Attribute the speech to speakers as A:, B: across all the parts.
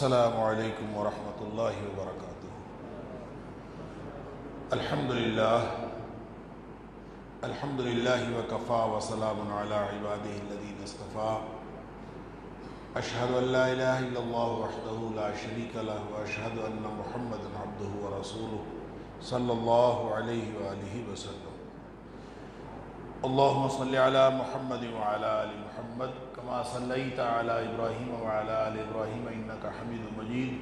A: السلام علیکم ورحمۃ اللہ وبرکاتہ۔ الحمد للہ وکفا وسلام علی عبادہ الذین اصطفیٰ۔ اشہد ان لا الہ الا اللہ وحدہ لا شریک لہ واشہد ان محمدا عبدہ ورسولہ صلی اللہ علیہ وآلہ وسلم۔ اللہم صلی علی محمد وعلی آل محمد کما صلیت علی ابراہیم وعلی آل ابراہیم انک حمید مجید۔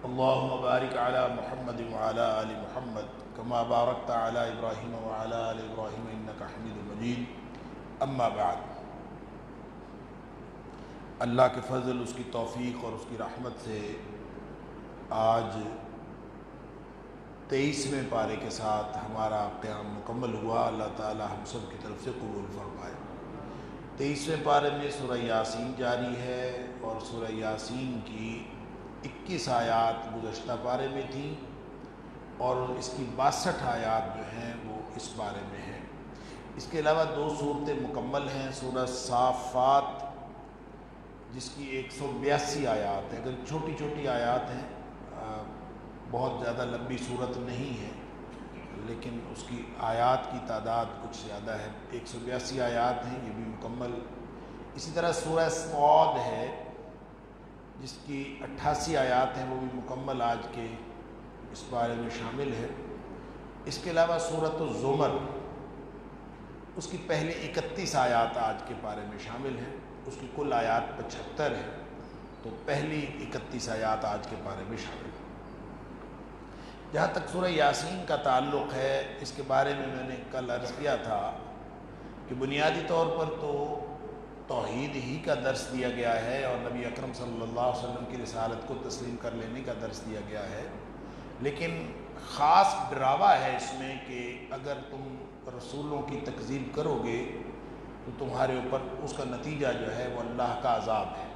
A: اللہم بارک علی محمد وعلی آل محمد کما بارکت علی ابراہیم وعلی آل ابراہیم انک حمید مجید۔ اما بعد، اللہ کے فضل، اس کی توفیق اور اس کی رحمت سے آج 23ویں پارے کے ساتھ ہمارا قیام مکمل ہوا۔ اللہ تعالی ہم سب کی طرف سے قبول فرمائے۔ 23ویں پارے میں سورہ یاسین جاری ہے اور سورہ یاسین کی 21 آیات گزشتہ پارے میں تھیں اور اس کی 62 آیات جو ہیں وہ اس پارے میں ہیں۔ اس کے علاوہ 2 صورتیں مکمل ہیں۔ سورہ صافات جس کی 182 آیات ہیں، اگر چھوٹی چھوٹی آیات ہیں، بہت زیادہ لمبی صورت نہیں ہے، لیکن اس کی آیات کی تعداد کچھ زیادہ ہے، 182 آیات ہیں، یہ بھی مکمل۔ اسی طرح سورہ صاد ہے جس کی 88 آیات ہیں، وہ بھی مکمل آج کے اس بارے میں شامل ہے۔ اس کے علاوہ سورۃ الزمر، اس کی پہلی 31 آیات آج کے بارے میں شامل ہیں، اس کی کل آیات 75 ہیں، تو پہلی 31 آیات آج کے بارے میں شامل ہیں۔ جہاں تک سورہ یاسین کا تعلق ہے، اس کے بارے میں نے کل عرض کیا تھا کہ بنیادی طور پر تو توحید ہی کا درس دیا گیا ہے اور نبی اکرم صلی اللہ علیہ وسلم کی رسالت کو تسلیم کر لینے کا درس دیا گیا ہے، لیکن خاص ڈراوا ہے اس میں کہ اگر تم رسولوں کی تکذیب کرو گے تو تمہارے اوپر اس کا نتیجہ جو ہے وہ اللہ کا عذاب ہے۔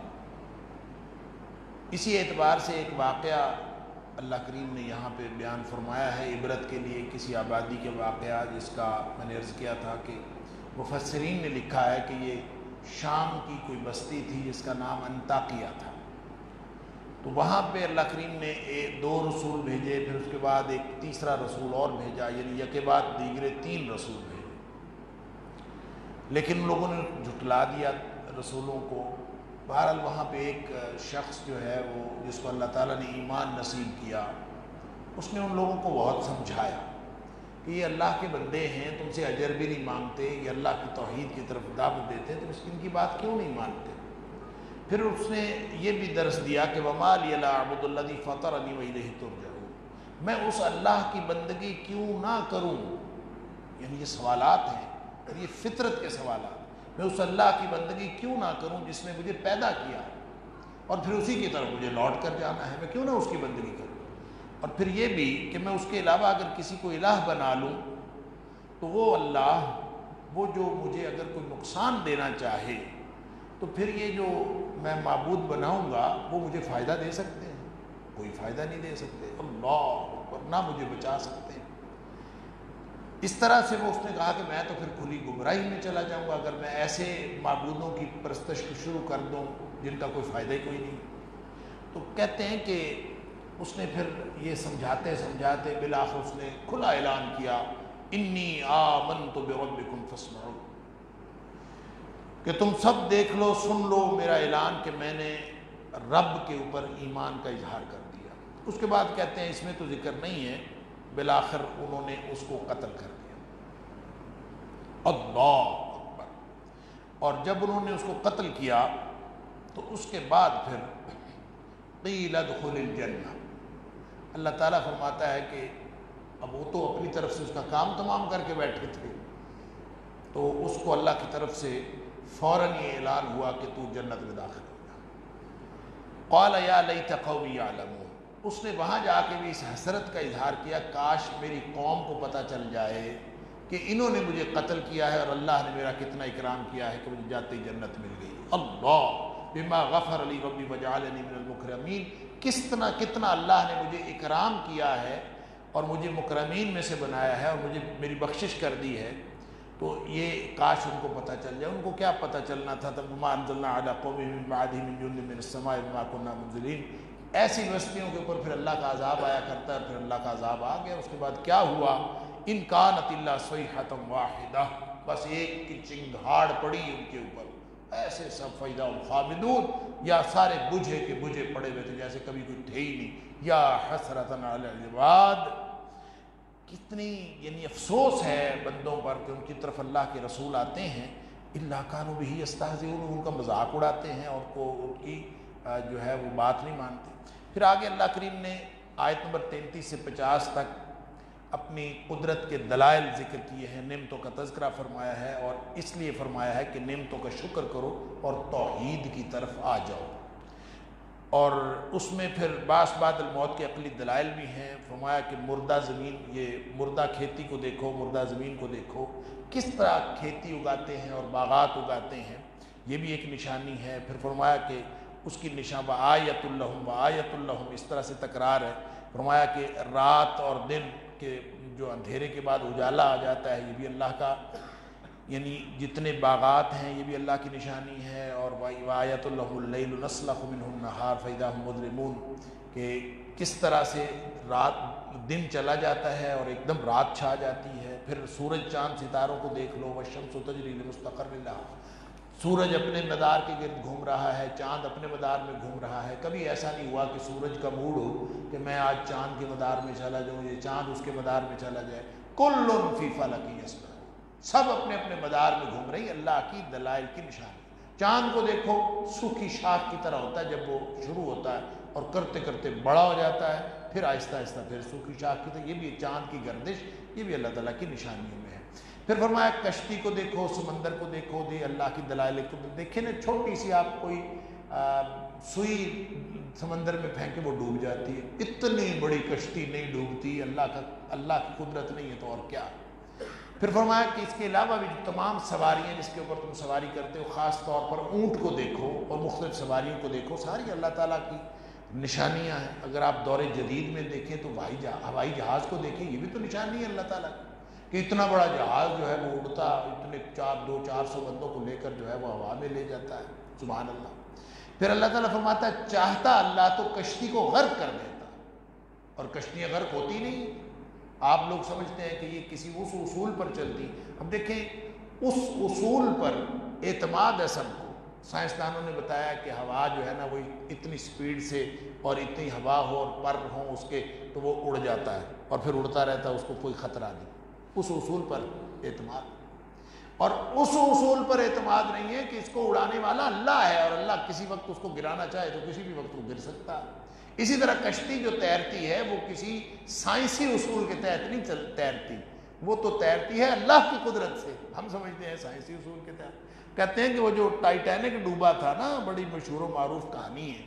A: اسی اعتبار سے ایک واقعہ اللہ کریم نے یہاں پہ بیان فرمایا ہے عبرت کے لیے، کسی آبادی کے واقعہ جس کا میں نے عرض کیا تھا کہ مفسرین نے لکھا ہے کہ یہ شام کی کوئی بستی تھی جس کا نام انطاکیہ تھا۔ تو وہاں پہ اللہ کریم نے 2 رسول بھیجے، پھر اس کے بعد ایک تیسرا رسول اور بھیجا، یعنی یکے بعد دیگرے 3 رسول بھیجے، لیکن ان لوگوں نے جھٹلا دیا رسولوں کو۔ بہرحال وہاں پہ ایک شخص جو ہے وہ جس کو اللہ تعالیٰ نے ایمان نصیب کیا، اس نے ان لوگوں کو بہت سمجھایا کہ یہ اللہ کے بندے ہیں، تم سے اجر بھی نہیں مانگتے، یہ اللہ کی توحید کی طرف دعوت دیتے ہیں، تم ان کی بات کیوں نہیں مانتے؟ پھر اس نے یہ بھی درس دیا کہ وَمَا لِيَ لَا أَعْبُدُ الَّذِي فَطَرَنِي وَإِلَيْهِ تُرْجَعُونَ، میں اس اللہ کی بندگی کیوں نہ کروں؟ یعنی یہ سوالات ہیں اور یہ فطرت کے سوالات، میں اس اللہ کی بندگی کیوں نہ کروں جس نے مجھے پیدا کیا اور پھر اسی کی طرف مجھے لوٹ کر جانا ہے، میں کیوں نہ اس کی بندگی کروں؟ اور پھر یہ بھی کہ میں اس کے علاوہ اگر کسی کو الہ بنا لوں تو وہ اللہ، وہ جو مجھے اگر کوئی نقصان دینا چاہے تو پھر یہ جو میں معبود بناؤں گا وہ مجھے فائدہ دے سکتے ہیں؟ کوئی فائدہ نہیں دے سکتے، اللہ نہ مجھے بچا سکتے ہیں۔ اس طرح سے وہ اس نے کہا کہ میں تو پھر کھلی گمراہی میں چلا جاؤں گا اگر میں ایسے معبودوں کی پرستش شروع کر دوں جن کا کوئی فائدہ ہی کوئی نہیں۔ تو کہتے ہیں کہ اس نے پھر یہ سمجھاتے سمجھاتے بالآخر اس نے کھلا اعلان کیا، انی آمنت بربکم فاسمعون، کہ تم سب دیکھ لو، سن لو میرا اعلان کہ میں نے رب کے اوپر ایمان کا اظہار کر دیا۔ اس کے بعد کہتے ہیں اس میں تو ذکر نہیں ہے، بالآخر انہوں نے اس کو قتل کر دیا۔ اللہ اکبر! اور جب انہوں نے اس کو قتل کیا تو اس کے بعد پھر قیل ادخل الجنہ، اللہ تعالیٰ فرماتا ہے کہ اب وہ تو اپنی طرف سے اس کا کام تمام کر کے بیٹھے تھے، تو اس کو اللہ کی طرف سے فوراً یہ اعلان ہوا کہ تو جنت میں داخل ہو جا۔ قال یا لیت قومی یعلمون، اس نے وہاں جا کے بھی اس حسرت کا اظہار کیا، کاش میری قوم کو پتہ چل جائے کہ انہوں نے مجھے قتل کیا ہے اور اللہ نے میرا کتنا اکرام کیا ہے کہ مجھے جاتے ہی جنت مل گئی۔ اللہ بما غفر لی ربی وجعلنی من المکرمین، کتنا اللہ نے مجھے اکرام کیا ہے اور مجھے مکرمین میں سے بنایا ہے اور مجھے میری بخشش کر دی ہے۔ تو یہ کاش ان کو پتہ چل جائے. ان کو کیا پتہ چلنا تھا؟ تب وما انزلنا علی قوم من بعدہ من جند من السماء وما كنا منزلین. ایسی بستیوں کے اوپر پھر اللہ کا عذاب آیا کرتا ہے. پھر اللہ کا عذاب آ گیا. اس کے بعد کیا ہوا؟ ان کانت الا صیحۃ واحدہ، بس ایک کی چنگھاڑ پڑی ان کے اوپر، ایسے سب فیضا خامدون، یا سارے بجھے کے بجھے پڑے ہوئے تھے جیسے کبھی کوئی تھے ہی نہیں. یا حسرۃ علی العباد، کتنی یعنی افسوس ہے بندوں پر کہ ان کی طرف اللہ کے رسول آتے ہیں، الا کانوا بہ یستہزئون، ان کا مذاق اڑاتے ہیں اور کو ان کی جو ہے وہ بات نہیں مانتے. پھر آگے اللہ کریم نے آیت نمبر 33 سے 50 تک اپنی قدرت کے دلائل ذکر کیے ہیں، نعمتوں کا تذکرہ فرمایا ہے، اور اس لیے فرمایا ہے کہ نعمتوں کا شکر کرو اور توحید کی طرف آ جاؤ. اور اس میں پھر بعض بعد الموت کے عقلی دلائل بھی ہیں. فرمایا کہ مردہ زمین، یہ مردہ کھیتی کو دیکھو، مردہ زمین کو دیکھو، کس طرح کھیتی اگاتے ہیں اور باغات اگاتے ہیں، یہ بھی ایک نشانی ہے. پھر فرمایا کہ اس کی نشان وآیۃ لہم وآیۃ لہم، اس طرح سے تکرار ہے. فرمایا کہ رات اور دن کے جو اندھیرے کے بعد اجالا آ جاتا ہے، یہ بھی اللہ کا، یعنی جتنے باغات ہیں یہ بھی اللہ کی نشانی ہے. اور وآیۃ لہم اللیل نسلخ منہ النہار فإذا ہم مظلمون، کہ کس طرح سے رات دن چلا جاتا ہے اور ایک دم رات چھا جاتی ہے. پھر سورج چاند ستاروں کو دیکھ لو، والشمس تجری لمستقر لہا، سورج اپنے مدار کے گرد گھوم رہا ہے، چاند اپنے مدار میں گھوم رہا ہے. کبھی ایسا نہیں ہوا کہ سورج کا موڈ ہو کہ میں آج چاند کے مدار میں چلا جاؤں، یہ چاند اس کے مدار میں چلا جائے. کل فی فلک یسبحون، سب اپنے اپنے مدار میں گھوم رہی. اللہ کی دلائل کی نشانی. چاند کو دیکھو، سوکھی شاخ کی طرح ہوتا ہے جب وہ شروع ہوتا ہے اور کرتے کرتے بڑا ہو جاتا ہے، پھر آہستہ آہستہ پھر سوکھی شاخ کی طرح. یہ بھی چاند کی گردش، یہ بھی اللہ تعالیٰ کی نشانیوں میں ہے. پھر فرمایا کشتی کو دیکھو، سمندر کو دیکھو، دے اللہ کی دلائل کو دیکھیں نا. چھوٹی سی آپ کوئی سوئی سمندر میں پھینکے وہ ڈوب جاتی ہے. اتنی بڑی کشتی نہیں ڈوبتی، اللہ کی قدرت نہیں ہے تو اور کیا. پھر فرمایا کہ اس کے علاوہ بھی جو تمام سواریاں جس کے اوپر تم سواری کرتے ہو، خاص طور پر اونٹ کو دیکھو اور مختلف سواریوں کو دیکھو، ساری اللہ تعالیٰ کی نشانیاں ہیں. اگر آپ دور جدید میں دیکھیں تو ہوائی جہاز کو دیکھیں، یہ بھی تو نشانی ہے اللہ تعالیٰ کی کہ اتنا بڑا جہاز جو ہے وہ اڑتا، اتنے 400 بندوں کو لے کر جو ہے وہ ہوا میں لے جاتا ہے. سبحان اللہ. پھر اللہ تعالیٰ فرماتا ہے چاہتا اللہ تو کشتی کو غرق کر دیتا، اور کشتیاں غرق ہوتی نہیں. آپ لوگ سمجھتے ہیں کہ یہ کسی اس اصول پر چلتی. اب دیکھیں اس اصول پر اعتماد ہے سب کو. سائنسدانوں نے بتایا کہ ہوا جو ہے نا وہ اتنی سپیڈ سے اور اتنی ہوا ہو اور پر ہوں اس کے تو وہ اڑ جاتا ہے اور پھر اڑتا رہتا ہے، اس کو کوئی خطرہ نہیں. اس اصول پر اعتماد. اور اس اصول پر اعتماد نہیں ہے کہ اس کو اڑانے والا اللہ ہے اور اللہ کسی وقت اس کو گرانا چاہے تو کسی بھی وقت وہ گر سکتا ہے. اسی طرح کشتی جو تیرتی ہے وہ کسی سائنسی اصول کے تحت نہیں تیرتی، وہ تو تیرتی ہے اللہ کی قدرت سے. ہم سمجھتے ہیں سائنسی اصول کے تحت. کہتے ہیں کہ وہ جو ٹائٹینک ڈوبا تھا نا، بڑی مشہور و معروف کہانی ہے،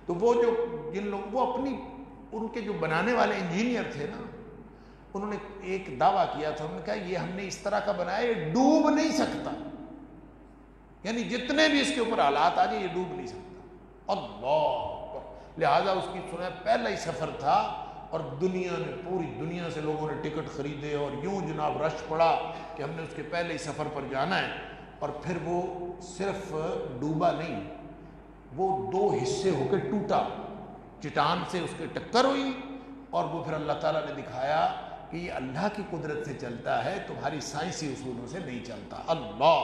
A: تو وہ جو جن لوگ وہ اپنی ان کے جو بنانے والے انجینئر تھے نا، انہوں نے ایک دعویٰ کیا تھا. انہوں نے کہا یہ ہم نے اس طرح کا بنایا یہ ڈوب نہیں سکتا، یعنی جتنے بھی اس کے اوپر حالات آ جائیں یہ ڈوب نہیں سکتا. اللہ، لہٰذا اس کی سنا پہلا ہی سفر تھا اور دنیا نے، پوری دنیا سے لوگوں نے ٹکٹ خریدے اور یوں جناب رش پڑا کہ ہم نے اس کے پہلے ہی سفر پر جانا ہے. اور پھر وہ صرف ڈوبا نہیں، وہ 2 حصے ہو کے ٹوٹا، چٹان سے اس کے ٹکر ہوئی اور وہ پھر اللہ تعالیٰ نے دکھایا کہ یہ اللہ کی قدرت سے چلتا ہے، تمہاری سائنسی اصولوں سے نہیں چلتا. اللہ،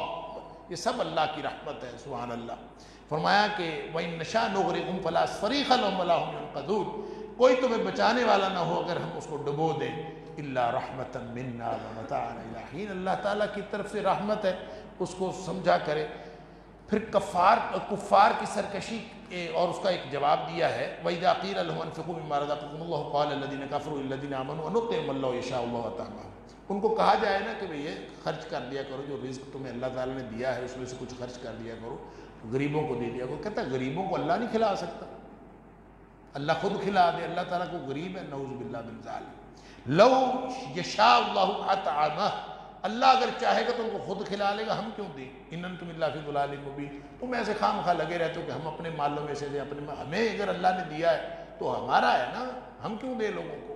A: یہ سب اللہ کی رحمت ہے. سبحان اللہ. فرمایا کہ وَإِن نَّشَأْ نُغْرِقْهُمْ فَلَا صَرِيخَ لَهُمْ وَلَا هُمْ يُنقَذُونَ، کوئی تمہیں بچانے والا نہ ہو اگر ہم اس کو ڈبو دیں. إِلَّا رَحْمَةً مِنَّا وَمَتَاعًا إِلَىٰ حِينٍ، اللہ تعالیٰ کی طرف سے رحمت ہے، اس کو سمجھا کرے. پھر کفار کی سرکشی اور اس کا ایک جواب دیا ہے. وَإِذَا قِيلَ لَهُمْ أَنفِقُوا مِمَّا رَزَقَكُمُ اللَّهُ قَالَ الَّذِينَ كَفَرُوا لِلَّذِينَ آمَنُوا أَنُطْعِمُ مَن لَّوْ يَشَاءُ اللَّهُ أَطْعَمَهُ. ان کو کہا جائے نا کہ بھئی یہ خرچ کر دیا کرو، جو رزق تمہیں اللہ تعالیٰ نے دیا ہے اس میں سے کچھ خرچ کر دیا کرو، غریبوں کو دے دیا کرو. کہتا ہے غریبوں کو اللہ نہیں کھلا سکتا، اللہ خود کھلا دے. اللہ تعالیٰ کو غریب ہے، نعوذ باللہ من ذالک. لو یشاء اللہ اطعمہ، اللہ اگر چاہے گا تو ان کو خود کھلا لے گا، ہم کیوں دیں. ان انتم الا فی ضلال مبین، تم ایسے خام خواہ لگے رہتے ہو کہ ہم اپنے مالوں میں سے دیں، ہمیں اگر اللہ نے دیا ہے تو ہمارا ہے نا، ہم کیوں دیں لوگوں کو.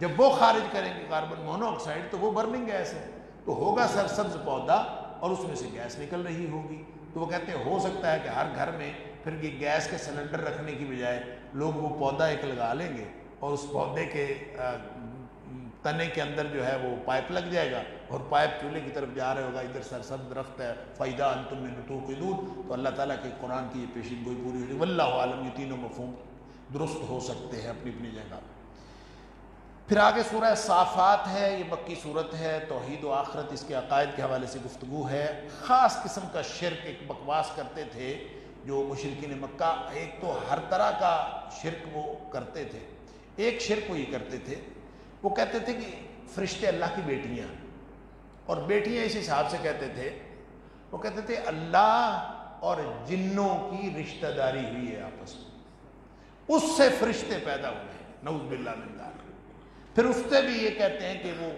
A: جب وہ خارج کریں گے کاربن مونو آکسائڈ تو وہ برننگ گیس ہے، تو ہوگا سرسبز پودا اور اس میں سے گیس نکل رہی ہوگی۔ تو وہ کہتے ہیں ہو سکتا ہے کہ ہر گھر میں پھر یہ گیس کے سلنڈر رکھنے کی بجائے لوگ وہ پودا ایک لگا لیں گے اور اس پودے کے تنے کے اندر جو ہے وہ پائپ لگ جائے گا اور پائپ چولہے کی طرف جا رہا ہوگا، ادھر سرسبز درخت ہے، فَإِذَا أَنْتُم مِّنْهُ تُوقِدُونَ۔ تو اللہ تعالیٰ کے قرآن کی یہ پیشین گوئی پوری ہوئی، واللہ عالم، یہ تینوں مفہوم درست ہو سکتے ہیں اپنی اپنی جگہ۔ پھر آگے سورہ صافات ہے، یہ مکی صورت ہے، توحید و آخرت اس کے عقائد کے حوالے سے گفتگو ہے۔ خاص قسم کا شرک ایک بکواس کرتے تھے جو مشرکین مکہ، ایک تو ہر طرح کا شرک وہ کرتے تھے، ایک شرک وہ یہ کرتے تھے، وہ کہتے تھے کہ فرشتے اللہ کی بیٹیاں، اور بیٹیاں اس حساب سے کہتے تھے، وہ کہتے تھے اللہ اور جنوں کی رشتہ داری ہوئی ہے آپس میں، اس سے فرشتے پیدا ہوئے ہیں، نعوذ باللہ من ذالک۔ پھر اس سے بھی یہ کہتے ہیں کہ وہ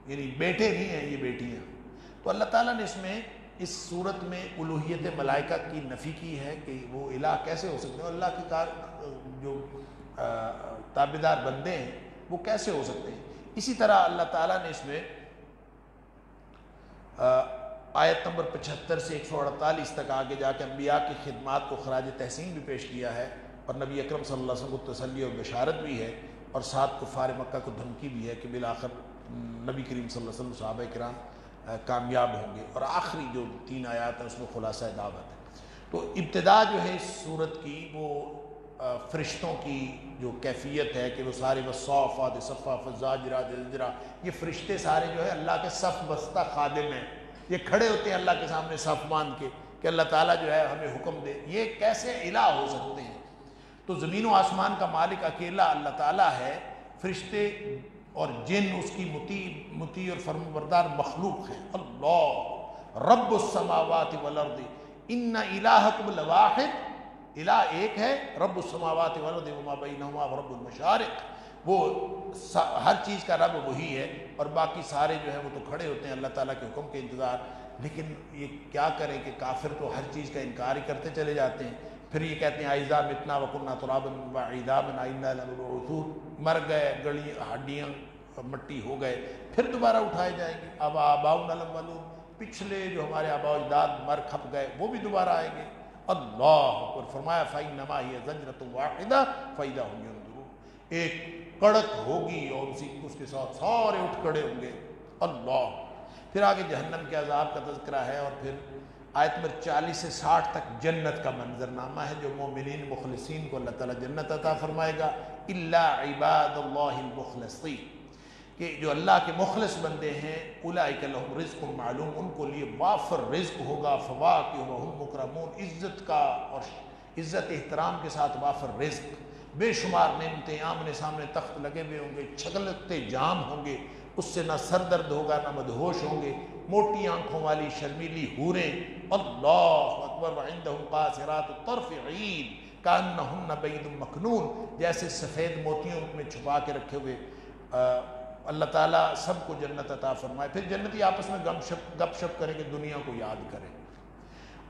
A: یعنی بیٹے نہیں ہیں، یہ بیٹیاں۔ تو اللہ تعالیٰ نے اس میں اس صورت میں الوہیت ملائکہ کی نفی کی ہے کہ وہ الہ کیسے ہو سکتے ہیں، اللہ کی جو تابعدار بندے ہیں وہ کیسے ہو سکتے ہیں۔ اسی طرح اللہ تعالیٰ نے اس میں آیت نمبر 75 سے 148 تک آگے جا کے انبیاء کی خدمات کو خراج تحسین بھی پیش کیا ہے، اور نبی اکرم صلی اللہ علیہ وسلم کو تسلی اور بشارت بھی ہے، اور ساتھ کفار مکہ کو دھمکی بھی ہے کہ بالآخر نبی کریم صلی اللہ علیہ وسلم صحابہ کرام کامیاب ہوں گے، اور آخری جو 3 آیات ہیں اس میں خلاصہ دعوت ہے۔ تو ابتدا جو ہے اس صورت کی وہ فرشتوں کی جو کیفیت ہے کہ وہ سارے والصافات صفا فالزاجرات زجرا، یہ فرشتے سارے جو ہے اللہ کے صف بستہ خادم ہیں، یہ کھڑے ہوتے ہیں اللہ کے سامنے صف باندھ کے کہ اللہ تعالیٰ جو ہے ہمیں حکم دے۔ یہ کیسے الہ ہو سکتے ہیں؟ تو زمین و آسمان کا مالک اکیلا اللہ تعالیٰ ہے، فرشتے اور جن اس کی مطیع اور فرمانبردار مخلوق ہیں۔ اللہ رب السماوات والارض ان الہکم لواحد، الہ ایک ہے، رب السماوات والارض وما بینہما ورب المشارق، وہ ہر چیز کا رب وہی ہے، اور باقی سارے جو ہیں وہ تو کھڑے ہوتے ہیں اللہ تعالیٰ کے حکم کے انتظار۔ لیکن یہ کیا کریں کہ کافر تو ہر چیز کا انکار ہی کرتے چلے جاتے ہیں۔ پھر یہ کہتے ہیں اذا متنا وکنا ترابا وعظاما انا لمبعوثون، مر گئے، گڑی ہڈیاں مٹی ہو گئے، پھر دوبارہ اٹھائے جائیں گے۔ اب آباؤنا الاولون، پچھلے جو ہمارے آباء و اجداد مر کھپ گئے وہ بھی دوبارہ آئیں گے۔ اللہ اکبر، فرمایا فإنما هي زجرة واحدة فإذا هم ينظرون، ایک کڑک ہوگی اور اس کے ساتھ سارے اٹھ کھڑے ہوں گے۔ اللہ۔ پھر آگے جہنم کے عذاب کا تذکرہ ہے، اور پھر آیت نمبر 40 سے 60 تک جنت کا منظرنامہ ہے، جو مومنین مخلصین کو اللہ تعالیٰ جنت عطا فرمائے گا، الا عباد اللہ المخلصین، کہ جو اللہ کے مخلص بندے ہیں، اولئک لہم رزق معلوم، ان کو لیے وافر رزق ہوگا، فواکہ وہم مکرمون، عزت کا اور عزت احترام کے ساتھ وافر رزق، بے شمار نعمتیں، آمنے سامنے تخت لگے ہوئے ہوں گے، چھگلتے جام ہوں گے، اس سے نہ سر درد ہوگا نہ مدہوش ہوں گے، موٹی آنکھوں والی شرمیلی حوریں، اللہ اکبر، وعندہم قاصرات الطرف عین کأنہن بید مکنون، جیسے سفید موتیوں میں چھپا کے رکھے ہوئے۔ اللہ تعالیٰ سب کو جنت عطا فرمائے۔ پھر جنتی آپس میں گپ شپ کریں گے، دنیا کو یاد کریں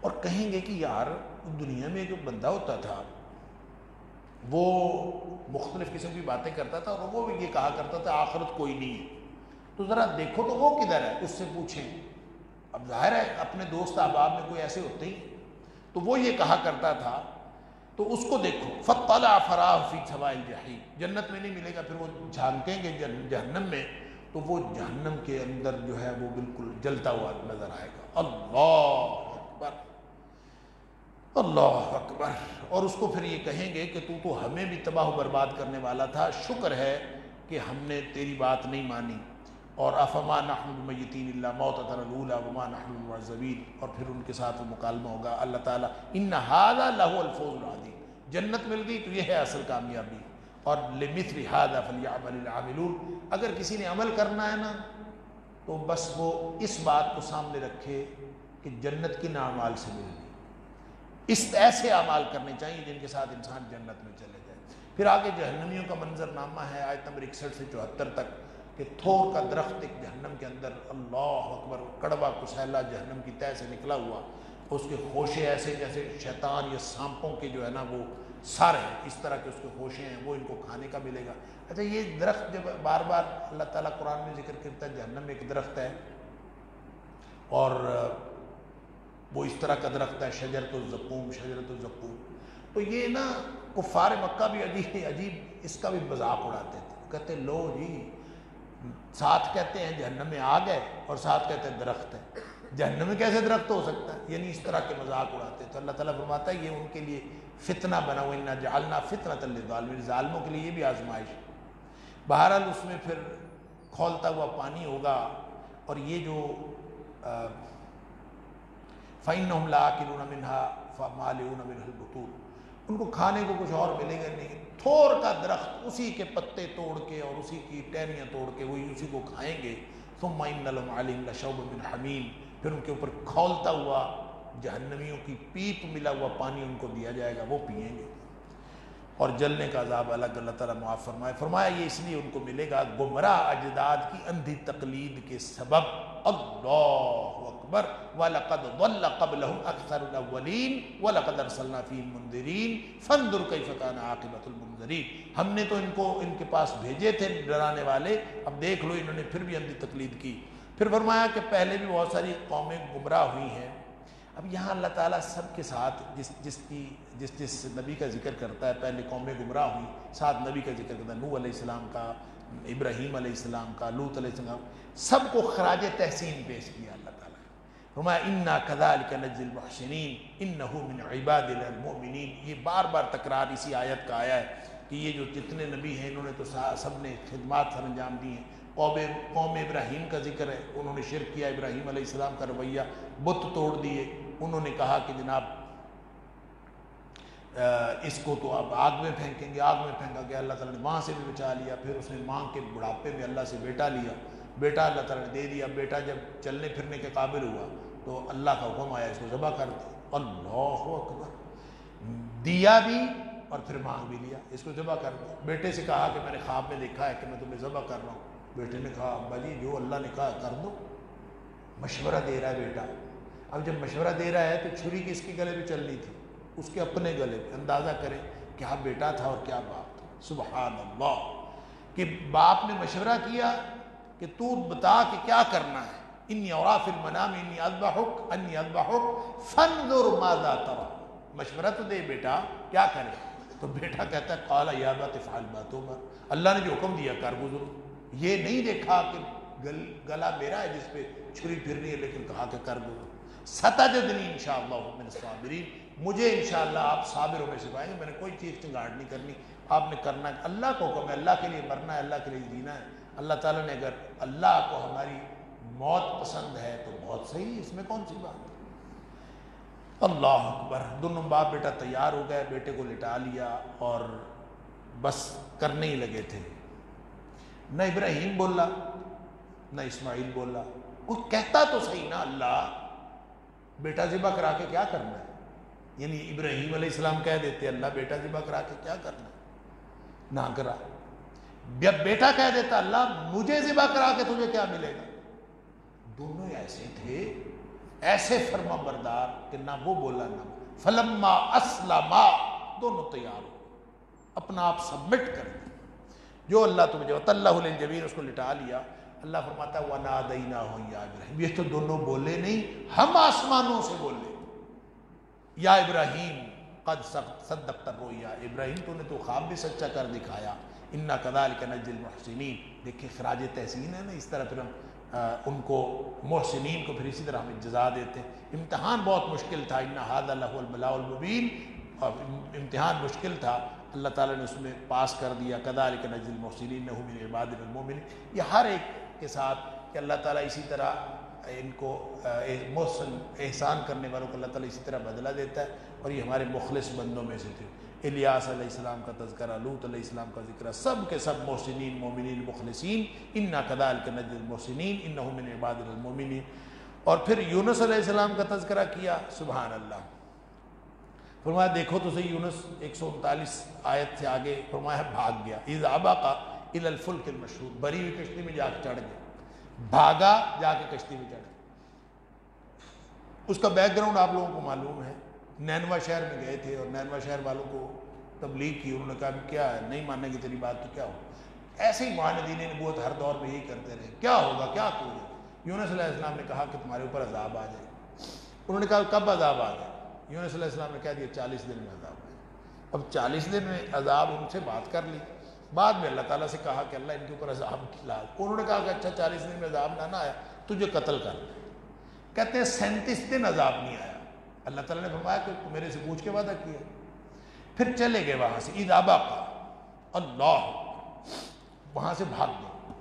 A: اور کہیں گے کہ یار دنیا میں جو بندہ ہوتا تھا وہ مختلف قسم کی باتیں کرتا تھا، اور وہ بھی یہ کہا کرتا تھا آخرت کوئی نہیں ہے، تو ذرا دیکھو تو وہ کدھر ہے، اس سے پوچھیں۔ اب ظاہر ہے اپنے دوست احباب میں کوئی ایسے ہوتے ہی، تو وہ یہ کہا کرتا تھا، تو اس کو دیکھو، فطلع فرآہ فی سواء الجحیم، جنت میں نہیں ملے گا، پھر وہ جھانکیں گے جہنم میں، تو وہ جہنم کے اندر جو ہے وہ بالکل جلتا ہوا نظر آئے گا۔ اللہ اکبر، اللہ اکبر۔ اور اس کو پھر یہ کہیں گے کہ تو ہمیں بھی تباہ و برباد کرنے والا تھا، شکر ہے کہ ہم نے تیری بات نہیں مانی، اور افما نحن بمیتین الا موتتنا الاولی وما نحن بمعذبین، اور پھر ان کے ساتھ وہ مکالمہ ہوگا اللہ تعالیٰ ان ھذا لہو الفوز العظیم، جنت مل گئی تو یہ ہے اصل کامیابی، اور لمثل ھذا فلیعمل العاملون، اگر کسی نے عمل کرنا ہے نا تو بس وہ اس بات کو سامنے رکھے کہ جنت کن اعمال سے مل گئی، اس ایسے اعمال کرنے چاہیے جن کے ساتھ انسان جنت میں چلے جائے۔ پھر آگے جہنمیوں کا منظرنامہ ہے آیت نمبر 61 سے 74 تک، کہ تھور کا درخت ایک جہنم کے اندر، اللہ اکبر، کڑوا کسیلا جہنم کی تہہ سے نکلا ہوا، اس کے خوشے ایسے جیسے شیطان یا سانپوں کے جو ہے نا وہ سر ہے، اس طرح کے اس کے خوشے ہیں، وہ ان کو کھانے کا ملے گا۔ اچھا یہ درخت جب بار بار اللہ تعالیٰ قرآن میں ذکر کرتا ہے، جہنم میں ایک درخت ہے اور وہ اس طرح کا درخت ہے شجرۃ الزقوم، شجرۃ الزقوم، تو یہ نا کفار مکہ بھی عجیب اس کا بھی مذاق اڑاتے تھے، کہتے لو جی، ساتھ کہتے ہیں جہنم میں آگ ہے اور ساتھ کہتے ہیں درخت ہے، جہنم میں کیسے درخت ہو سکتا ہے؟ یعنی اس طرح کے مذاق اڑاتے ہیں۔ تو اللہ تعالیٰ فرماتا ہے یہ ان کے لیے فتنہ بنا ہوا، انا جعلنا فتنۃ للظالمین، ظالموں کے لیے یہ بھی آزمائش ہے۔ بہرحال اس میں پھر کھولتا ہوا پانی ہوگا، اور یہ جو فَإِنَّهُمْ لَآكِلُونَ مِنْهَا فَمَالِئُونَ مِنْهُ الْبُطُونَ، ان کو کھانے کو کچھ اور ملے گا نہیں، تھور کا درخت، اسی کے پتے توڑ کے اور اسی کی ٹہنیاں توڑ کے وہی اسی کو کھائیں گے۔ ثُمَّ إِنَّ لَهُمْ عَلَيْهِمْ لَشَوْبًا مِّنْ حَمِيمٍ، پھر ان کے اوپر کھولتا ہوا جہنمیوں کی پیپ ملا ہوا پانی ان کو دیا جائے گا، وہ پئیں گے، اور جلنے کا عذاب الگ اللہ تعالیٰ معاف فرمائے۔ فرمایا یہ اس لیے ان کو ملے گا گمراہ اجداد کی اندھی تقلید کے سبب۔ اللہ اکبر، وَلَقَدْ ضَلَّ قَبْلَهُمْ أَكْثَرُ الْأَوَّلِينَ وَلَقَدْ أَرْسَلْنَا فِيهِمْ مُنذِرِينَ فَانظُرْ كَيْفَ كَانَ عَاقِبَةُ الْمُنذَرِينَ، ہم نے تو ان کو ان کے پاس بھیجے تھے ڈرانے والے، اب دیکھ لو انہوں نے پھر بھی اندھی تقلید کی۔ پھر فرمایا کہ پہلے بھی بہت ساری قومیں گمراہ ہوئی ہیں۔ اب یہاں اللہ تعالیٰ سب کے ساتھ جس نبی کا ذکر کرتا ہے، پہلے قومیں گمراہ ہوئی، ساتھ نبی کا ذکر کرتا ہے، نوح علیہ السلام کا، ابراہیم علیہ السلام کا، لوط علیہ السلام، سب کو خراج تحسین پیش کیا اللہ تعالیٰ نے۔ فرمایا اِنَّا كَذَلِكَ نَجْزِي الْمُحْسِنِينَ إِنَّهُ مِنْ عِبَادِنَا الْمُؤْمِنِينَ۔ یہ بار بار تکرار اسی آیت کا آیا ہے کہ یہ جو جتنے نبی ہیں انہوں نے تو سب نے خدمات سر انجام دی ہیں۔ قوم ابراہیم کا ذکر ہے، انہوں نے شرک کیا، ابراہیم علیہ السلام کا رویہ، بت توڑ دیے، انہوں نے کہا کہ جناب اس کو تو اب آگ میں پھینکیں گے، آگ میں پھینکا گیا، اللہ تعالیٰ نے وہاں سے بھی بچا لیا۔ پھر اس نے ماں کے بڑھاپے میں اللہ سے بیٹا لیا، بیٹا اللہ تعالیٰ نے دے دیا، بیٹا جب چلنے پھرنے کے قابل ہوا تو اللہ کا حکم آیا اس کو ذبح کر دے۔ اللہ اکبر، دیا بھی اور پھر مانگ بھی لیا، اس کو ذبح کر دیا۔ بیٹے سے کہا کہ میں نے خواب میں دیکھا ہے کہ میں تمہیں ذبح کر رہا ہوں۔ بیٹے نے کہا ابا جی جو اللہ نے کہا کر دو، مشورہ دے رہا ہے بیٹا۔ اب جب مشورہ دے رہا ہے تو چھری کس کے گلے پہ چلنی تھی؟ اس کے اپنے گلے پہ۔ اندازہ کریں کیا بیٹا تھا اور کیا باپ تھا، سبحان اللہ، کہ باپ نے مشورہ کیا کہ تو بتا کہ کیا کرنا ہے، انی ارا فی المنام انی اذبحک فانظر ماذا تری، مشورہ تو دے بیٹا کیا کرے۔ تو بیٹا کہتا ہے قال یا ابت افعل ما تؤمر، اللہ نے جو حکم دیا کر گزرو۔ یہ نہیں دیکھا کہ گلا میرا ہے جس پہ چھری پھرنی ہے، لیکن کہا کہ کر گزرو۔ ستجدنی انشاءاللہ من الصابرین، مجھے انشاءاللہ آپ صابروں میں سے پائیں گے، میں نے کوئی چیز چنگاڑ نہیں کرنی، آپ نے کرنا ہے اللہ کو حکم ہے، اللہ کے لیے مرنا ہے، اللہ کے لیے جینا ہے۔ اللہ تعالیٰ نے اگر اللہ کو ہماری موت پسند ہے تو بہت صحیح، اس میں کون سی بات ہے۔ اللہ اکبر، دونوں باپ بیٹا تیار ہو گئے، بیٹے کو لٹا لیا اور بس کرنے ہی لگے تھے۔ نہ ابراہیم بولا نہ اسماعیل بولا، کوئی کہتا تو صحیح نا اللہ، بیٹا ذبح کرا کے کیا کرنا ہے؟ یعنی ابراہیم علیہ السلام کہہ دیتے اللہ بیٹا ذبح کرا کے کیا کرنا ہے، نہ کرا۔ جب بیٹا کہہ دیتا اللہ مجھے ذبح کرا کے تجھے کیا ملے گا، دونوں ایسے تھے، ایسے فرما بردار کہ نہ وہ بولا نہ فلما اسلما، دونوں تیار ہو، اپنا آپ سبمٹ کر دیا، جو اللہ تمہیں وَتَلَّهُ لِلْجَبِينِ، اس کو لٹا لیا۔ اللہ فرماتا ہے وَنَادَيْنَاهُ يَا إِبْرَاهِيمُ، یہ تو دونوں بولے نہیں، ہم آسمانوں سے بولے، یا ابراہیم قد صدقت الرؤیا، ابراہیم تو نے تو خواب بھی سچا کر دکھایا، انا كذلك نجزي المحسنین۔ دیکھیں خراج تحسین ہے نا، اس طرح پھر ہم ان کو محسنین کو پھر اسی طرح ہم جزا دیتے ہیں۔ امتحان بہت مشکل تھا، ان هذا لهو البلاء المبین، اور امتحان مشکل تھا، اللہ تعالیٰ نے اس میں پاس کر دیا۔ كذلك نجزي المحسنین انه من عبادنا المؤمنین، یہ ہر ایک کے ساتھ کہ اللہ تعالیٰ اسی طرح ان کو محسن احسان کرنے والوں کو اللہ تعالیٰ اسی طرح بدلہ دیتا ہے، اور یہ ہمارے مخلص بندوں میں سے تھے۔ الیاس علیہ السلام کا تذکرہ، لوط علیہ السلام کا ذکر، سب کے سب محسنین مومنین مخلصین، انا كذلك نجزي المحسنین انه من عبادنا المؤمنین۔ اور پھر یونس علیہ السلام کا تذکرہ کیا، سبحان اللہ، فرمایا دیکھو تو صحیح، یونس 139 آیت سے آگے فرمایا بھاگ گیا، اذ ابق الى الفلك المشحون، بری ہوئی کشتی میں جا کے چڑھ گیا، بھاگا جا کے کشتی میں چڑھ گیا۔ اس کا بیک گراؤنڈ آپ لوگوں کو معلوم ہے، نینوا شہر میں گئے تھے اور نینوا شہر والوں کو تبلیغ کی، انہوں نے کہا کیا ہے نہیں ماننے کی تیری بات تو کیا ہو. ایسے ہی معاندین نبوت ہر دور میں یہی کرتے رہے، کیا ہوگا کیا تو ہے. یونس علیہ السلام نے کہا کہ تمہارے اوپر عذاب آ جائے. انہوں نے کہا کب عذاب آ جائے. یونس علیہ السلام نے کہہ دیا 40 دن میں عذاب آئے. اب 40 دن میں عذاب ان سے بات کر لی. بعد میں اللہ تعالیٰ سے کہا کہ اللہ ان کے اوپر عذاب کھلا. انہوں نے کہا کہ اچھا 40 دن میں عذاب نہ آیا تجھے قتل کر. کہتے ہیں 37 دن عذاب نہیں آیا. اللہ تعالیٰ نے فرمایا کہ تو میرے سے پوچھ کے وعدہ کیا. پھر چلے گئے وہاں سے. اذ ابق اللہ، وہاں سے بھاگ گئے.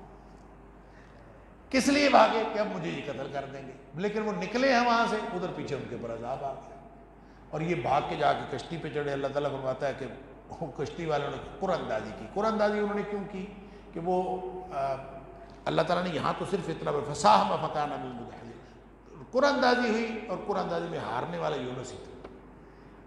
A: کس لیے بھاگے کہ اب مجھے یہ قتل کر دیں گے. لیکن وہ نکلے ہیں وہاں سے، ادھر پیچھے ان کے اوپر عذاب آ گیا اور یہ بھاگ کے جا کے کشتی پہ چڑھے. اللہ تعالیٰ فرماتا ہے کہ کشتی والوں نے قرآن اندازی کی. قرآن اندازی انہوں نے کیوں کی کہ وہ اللہ تعالیٰ نے یہاں تو صرف اتنا فساہم فکان من المدحضین، قرآن اندازی ہوئی اور قرآن اندازی میں ہارنے والا یونس ہی تھا.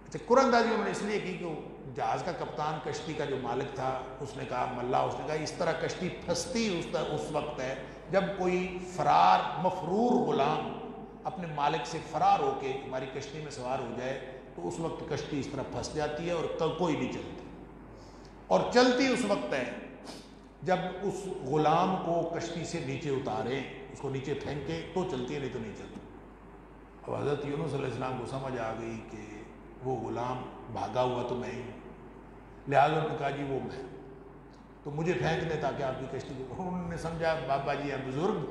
A: اچھا قرآن اندازی انہوں نے اس لیے کی کہ وہ جہاز کا کپتان کشتی کا جو مالک تھا اس نے کہا ملا، اس نے کہا اس طرح کشتی پھنستی اس وقت ہے جب کوئی فرار مفرور غلام اپنے مالک سے فرار ہو کے ہماری کشتی میں سوار ہو جائے تو اس وقت کشتی اس طرح پھنس جاتی ہے اور کوئی نہیں چلتی. اور چلتی اس وقت ہے جب اس غلام کو کشتی سے نیچے اتاریں، اس کو نیچے پھینکے تو چلتی ہے، نہیں تو نہیں چلتی. اب حضرت یونس علیہ السلام کو سمجھ آ گئی کہ وہ غلام بھاگا ہوا تو میں ہی ہوں. لہٰذا انہوں نے کہا جی وہ میں تو مجھے پھینک دیں تاکہ آپ کی کشتی کو. انہوں نے سمجھا بابا جی ہیں بزرگ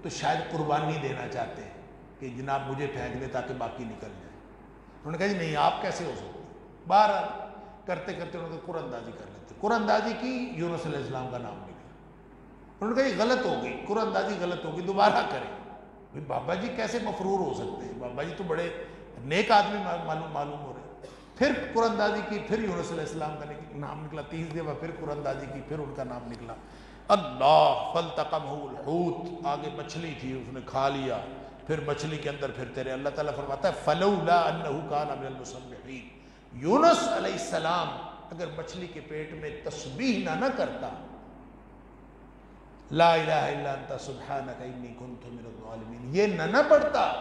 A: تو شاید قربانی دینا چاہتے ہیں کہ جناب مجھے پھینک دیں تاکہ باقی نکل جائے. انہوں نے کہا جی نہیں آپ کیسے ہو سکتے. بہرحال کرتے کرتے انہوں نے قرآن اندازی کر لیتے. قرآن اندازی کی، یونس علیہ السلام کا نام نکلا. انہوں نے کہا یہ غلط ہو گئی، قرآن اندازی غلط ہو گئی، دوبارہ کریں. بھائی بابا جی کیسے مفرور ہو سکتے ہیں، بابا جی تو بڑے نیک آدمی معلوم ہو رہے ہیں. پھر قرآن اندازی کی، پھر یونس علیہ السلام کا نام نکلا. 30 دفعہ پھر قرآن اندازی کی، پھر ان کا نام نکلا. اللہ فالتقمہ الحوت، آگے مچھلی تھی اس نے کھا لیا. پھر مچھلی کے اندر پھر تیرے اللہ تعالیٰ فرماتا ہے فلولا انہ کان من المسبحین، یونس علیہ السلام اگر مچھلی کے پیٹ میں تسبیح نہ کرتا، لا الہ الا انت سبحانک انی کنت من الظالمین، یہ نہ پڑھتا،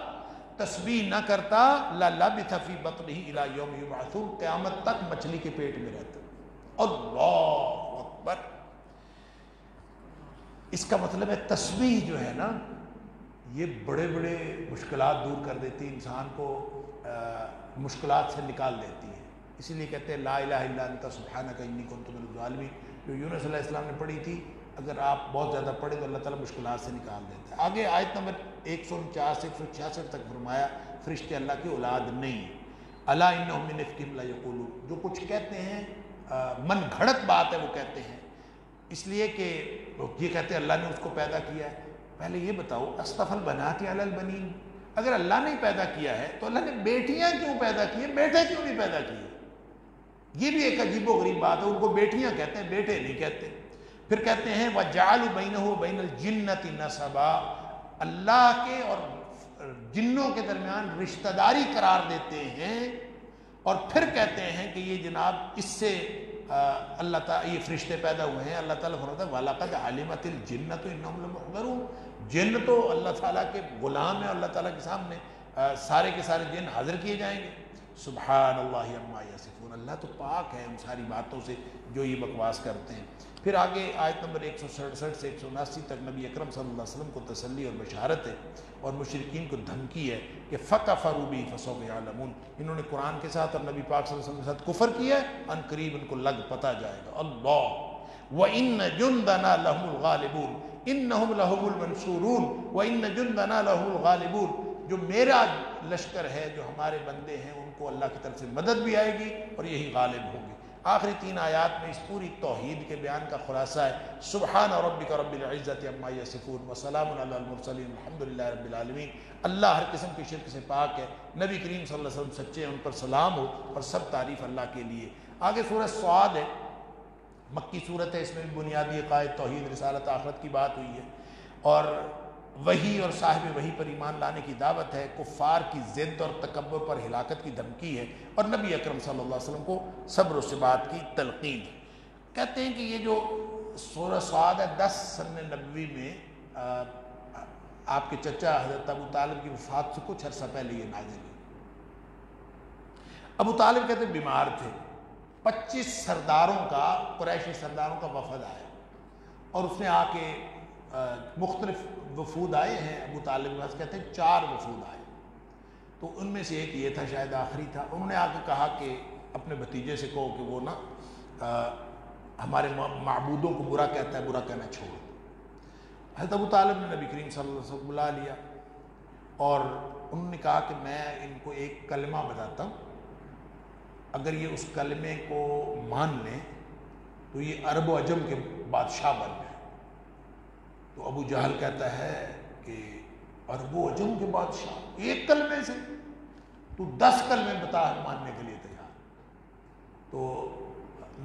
A: تسبیح نہ کرتا، للبث فی بطنہ الی یوم یبعثون، قیامت تک مچھلی کے پیٹ میں رہتا. اللہ اکبر. اس کا مطلب ہے تسبیح جو ہے نا یہ بڑے بڑے مشکلات دور کر دیتی، انسان کو مشکلات سے نکال دیتی ہے. اسی لیے کہتے ہیں لا الہ الا انت سبحانک انی کنت من الظالمین، جو یونس علیہ السلام نے پڑھی تھی. اگر آپ بہت زیادہ پڑھیں تو اللہ تعالیٰ مشکلات سے نکال دیتے ہیں. آگے آیت نمبر 149 سے 166 تک فرمایا فرشتے اللہ کی اولاد نہیں. الا انہم من افکہم لیقولون، جو کچھ کہتے ہیں من گھڑت بات ہے وہ کہتے ہیں، اس لیے کہ یہ کہتے ہیں اللہ نے اس کو پیدا کیا ہے. پہلے یہ بتاؤ اصطفى البنات علی البنین، اگر اللہ نے پیدا کیا ہے تو اللہ نے بیٹیاں کیوں پیدا کی ہیں، بیٹے کیوں نہیں پیدا کیے؟ یہ بھی ایک عجیب و غریب بات ہے. ان کو بیٹیاں کہتے ہیں، بیٹے نہیں کہتے. پھر کہتے ہیں وَجَعَلُوا بَيْنَهُ وَبَيْنَ الْجِنَّةِ نَسَبًا، اللہ کے اور جنوں کے درمیان رشتہ داری قرار دیتے ہیں. اور پھر کہتے ہیں کہ یہ جناب اس سے اللہ تعالیٰ یہ فرشتے پیدا ہوئے ہیں. اللہ تعالیٰ فرماتا ہے وَلَقَدْ عَلِمَتِ الْجِنَّةُ إِنَّهُمْ لَمُحْضَرُونَ، جن تو اللہ تعالیٰ کے غلام ہیں، اللہ تعالیٰ کے سامنے سارے کے سارے جن حاضر کیے جائیں گے. سبحان اللہ عما یصفون، اللہ تو پاک ہے ان ساری باتوں سے جو یہ بکواس کرتے ہیں. پھر آگے آیت نمبر 167 سے 179 تک نبی اکرم صلی اللہ علیہ وسلم کو تسلی اور بشارت ہے اور مشرکین کو دھمکی ہے کہ فَكَفَرُوا بِهِ فَسَوْفَ يَعْلَمُونَ، انہوں نے قرآن کے ساتھ اور نبی پاک صلی اللہ علیہ وسلم کے ساتھ کفر کیا ہے، ان قریب ان کو لگ پتہ جائے گا. اللہ وَإِنَّ جُنْدَنَا لَهُمُ الْغَالِبُونَ إِنَّهُمْ لَهُمُ الْمَنْصُورُونَ وَإِنَّ جُنْدَنَا لَهُمُ الْغَالِبُونَ، جو میرا لشکر ہے، جو ہمارے بندے ہیں، ان کو اللہ کی طرف سے مدد بھی آئے گی اور یہی غالب ہوں گے. آخری 3 آیات میں اس پوری توحید کے بیان کا خلاصہ ہے. سبحان ربک رب العزت عما یصفون وسلام علی المرسلین الحمدللہ رب العالمین. اللہ ہر قسم کی شرک سے پاک ہے، نبی کریم صلی اللہ علیہ وسلم سچے ہیں، ان پر سلام ہو اور سب تعریف اللہ کے لیے. آگے سورہ صاد ہے، مکی صورت ہے، اس میں بھی بنیادی عقائد توحید رسالت آخرت کی بات ہوئی ہے اور وحی اور صاحب وحی پر ایمان لانے کی دعوت ہے. کفار کی ضد اور تکبر پر ہلاکت کی دھمکی ہے اور نبی اکرم صلی اللہ علیہ وسلم کو صبر و ثبات کی تلقین ہے. کہتے ہیں کہ یہ جو سورہ صاد ہے 10 سن نبوی میں آپ کے چچا حضرت ابو طالب کی وفات سے کچھ عرصہ پہلے یہ نازل ہوئی. ابو طالب کہتے ہیں بیمار تھے 25 سرداروں کا، قریشی سرداروں کا وفد آیا، اور اس نے آ کے مختلف وفود آئے ہیں، ابو طالب بس کہتے ہیں 4 وفود آئے، تو ان میں سے ایک یہ تھا، شاید آخری تھا۔ انہوں نے آ کے کہا کہ اپنے بھتیجے سے کہو کہ وہ نا ہمارے معبودوں کو برا کہتا ہے، برا کہنا چھوڑ۔ حضرت ابو طالب نے نبی کریم صلی اللہ علیہ وسلم بلا لیا، اور انہوں نے کہا کہ میں ان کو ایک کلمہ بتاتا ہوں، اگر یہ اس کلمے کو مان لیں تو یہ عرب و عجم کے بادشاہ بن جائیں۔ تو ابو جہل کہتا ہے کہ عرب و عجم کے بادشاہ ایک کلمے سے، تو 10 کلمے بتا ماننے کے لیے تیار۔ تو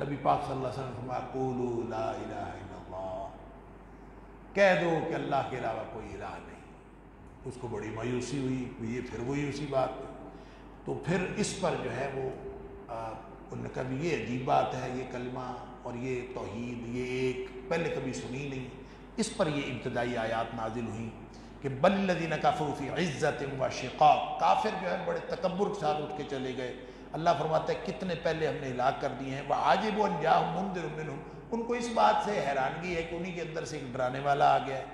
A: نبی پاک صلی اللہ علیہ وسلم فرمایا قولوا لا الہ الا اللہ، کہہ دو کہ اللہ کے علاوہ کوئی الہ نہیں۔ اس کو بڑی مایوسی ہوئی، یہ پھر وہی اسی بات پہ، تو پھر اس پر جو ہے وہ انہوں نے کہا بھی یہ عجیب بات ہے، یہ کلمہ اور یہ توحید، یہ ایک پہلے کبھی سنی نہیں۔ اس پر یہ ابتدائی آیات نازل ہوئیں کہ بل الذین کفروا فی عزت و شقاق، کافر جو ہے بڑے تکبر کے ساتھ اٹھ کے چلے گئے۔ اللہ فرماتا ہے کتنے پہلے ہم نے ہلاک کر دیے ہیں، وعاجبوا ان جاءہم منذر منہم، ان کو اس بات سے حیرانگی ہے کہ انہی کے اندر سے ایک ڈرانے والا آ گیا ہے۔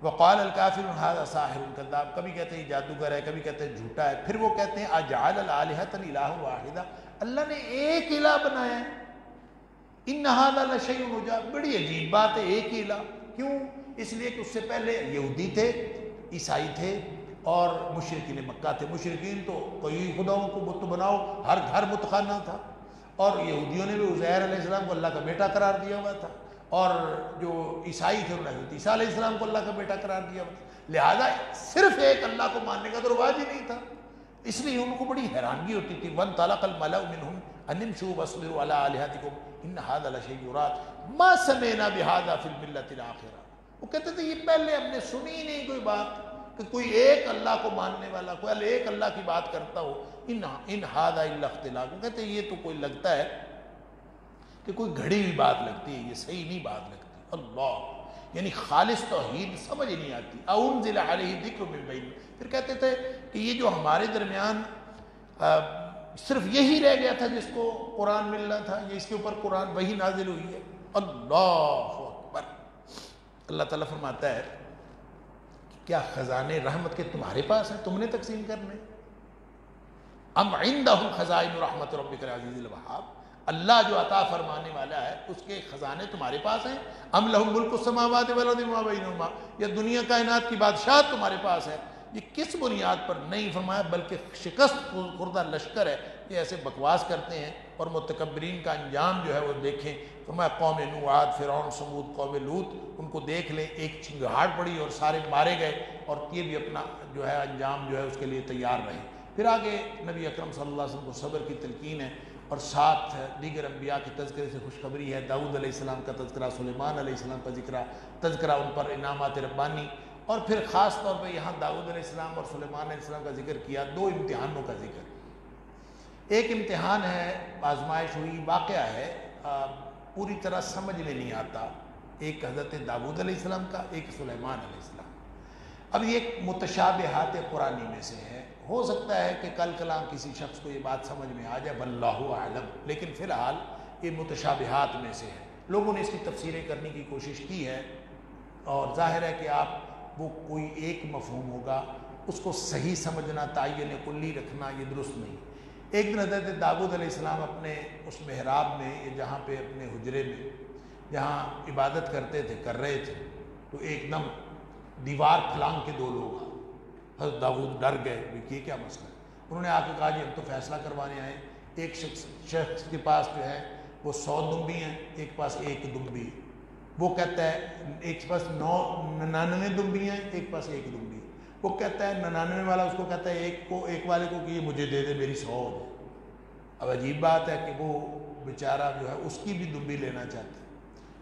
A: وقال الکافرون ھذا ساحر کذاب، کبھی کہتے ہیں یہ جادوگر ہے، کبھی کہتے ہیں جھوٹا ہے، پھر وہ کہتے ہیں اجعل الآلہۃ الہ واحدہ، اللہ نے ایک الہ بنایا ہے، ان ھذا لشیء عجاب، بڑی عجیب بات ہے، ایک ہی الہ۔ کیوں؟ اس لیے کہ اس سے پہلے یہودی تھے، عیسائی تھے، اور مشرکین مکہ تھے۔ مشرکین تو کئی خداؤں کو بت بناؤ، ہر گھر بت خانہ تھا، اور یہودیوں نے بھی عزیر علیہ السلام کو اللہ کا بیٹا قرار دیا ہوا تھا، اور جو عیسائی تھے انہوں نے حضرت عیسیٰ علیہ السلام کو اللہ کا بیٹا قرار دیا ہوا تھا، لہذا صرف ایک اللہ کو ماننے کا تو رواج ہی نہیں تھا۔ اس لیے ان کو بڑی حیرانگی ہوتی تھی، وانطلق الملأ منهم ان امشوا واصبروا على آلهتكم ان هذا لشيء يراد ما سمعنا بهذا في الملة الآخرة، وہ کہتے تھے یہ پہلے ہم نے سنی ہی نہیں کوئی بات کہ کوئی ایک اللہ کو ماننے والا، کوئی ایک اللہ کی بات کرتا ہو، ان هذا الا اختلاق، وہ کہتے ہیں یہ تو کوئی لگتا ہے کہ کوئی گھڑی ہوئی بات لگتی ہے، یہ صحیح نہیں بات لگتی۔ اللہ، یعنی خالص توحید سمجھ نہیں آتی۔ انزل علیہ ذکر من بین، پھر کہتے تھے کہ یہ جو ہمارے درمیان صرف یہی رہ گیا تھا جس کو قرآن ملنا تھا، یہ اس کے اوپر قرآن وہی نازل ہوئی ہے۔ اللہ اکبر، اللہ تعالیٰ فرماتا ہے کہ کیا خزانے رحمت کے تمہارے پاس ہیں، تم نے تقسیم کرنے؟ ام عندہم خزائن رحمت ربک العزیز الوہاب، اللہ جو عطا فرمانے والا ہے اس کے خزانے تمہارے پاس ہیں؟ ام لہم ملک السماوات والارض وما بینہما، یا دنیا کائنات کی بادشاہت تمہارے پاس ہے؟ یہ کس بنیاد پر نہیں فرمایا، بلکہ شکست خوردہ لشکر ہے، یہ ایسے بکواس کرتے ہیں، اور متکبرین کا انجام جو ہے وہ دیکھیں۔ فرمایا قوم نوح، عاد، فرعون، ثمود، قوم لوط، ان کو دیکھ لیں، ایک چنگاہٹ پڑی اور سارے مارے گئے، اور یہ بھی اپنا جو ہے انجام جو ہے اس کے لیے تیار رہے۔ پھر آگے نبی اکرم صلی اللہ علیہ وسلم کو صبر کی تلقین ہے، اور ساتھ دیگر انبیاء کے تذکرے سے خوشخبری ہے۔ داؤد علیہ السلام کا تذکرہ، سلیمان علیہ السلام کا تذکرہ، ان پر انعامات ربانی، اور پھر خاص طور پہ یہاں داؤد علیہ السلام اور سلیمان علیہ السلام کا ذکر کیا۔ 2 امتحانوں کا ذکر، ایک امتحان ہے، آزمائش ہوئی، واقعہ ہے، پوری طرح سمجھ میں نہیں آتا، ایک حضرت داؤد علیہ السلام کا، ایک سلیمان علیہ السلام۔ اب یہ ایک متشابہات قرآنی میں سے ہے، ہو سکتا ہے کہ کل کلام کسی شخص کو یہ بات سمجھ میں آ جائے، واللہ اعلم، لیکن فی الحال یہ متشابہات میں سے ہے۔ لوگوں نے اس کی تفسیریں کرنے کی کوشش کی ہے، اور ظاہر ہے کہ آپ وہ کوئی ایک مفہوم ہوگا، اس کو صحیح سمجھنا، تعین کلی رکھنا، یہ درست نہیں۔ ایک دن حضرت داؤد علیہ السلام اپنے اس محراب میں، جہاں پہ اپنے حجرے میں جہاں عبادت کرتے تھے، کر رہے تھے، تو ایک دم دیوار پھلانگ کے 2 لوگ آئے۔ حضرت داؤد ڈر گئے کہ یہ کیا مسئلہ ہے؟ انہوں نے آ کے کہا جی ہم تو فیصلہ کروانے آئے، ایک شخص کے پاس جو ہے وہ 100 دمبی ہیں، ایک پاس 1 دمبی ہے۔ وہ کہتا ہے ایک پاس 99 دمبی ہیں، ایک پاس 1 دمبی۔ وہ کہتا ہے 99 والا اس کو کہتا ہے ایک والے کو کہ یہ مجھے دے دے، میری 100 دے۔ اب عجیب بات ہے کہ وہ بیچارہ جو ہے اس کی بھی دمبی لینا چاہتا ہے،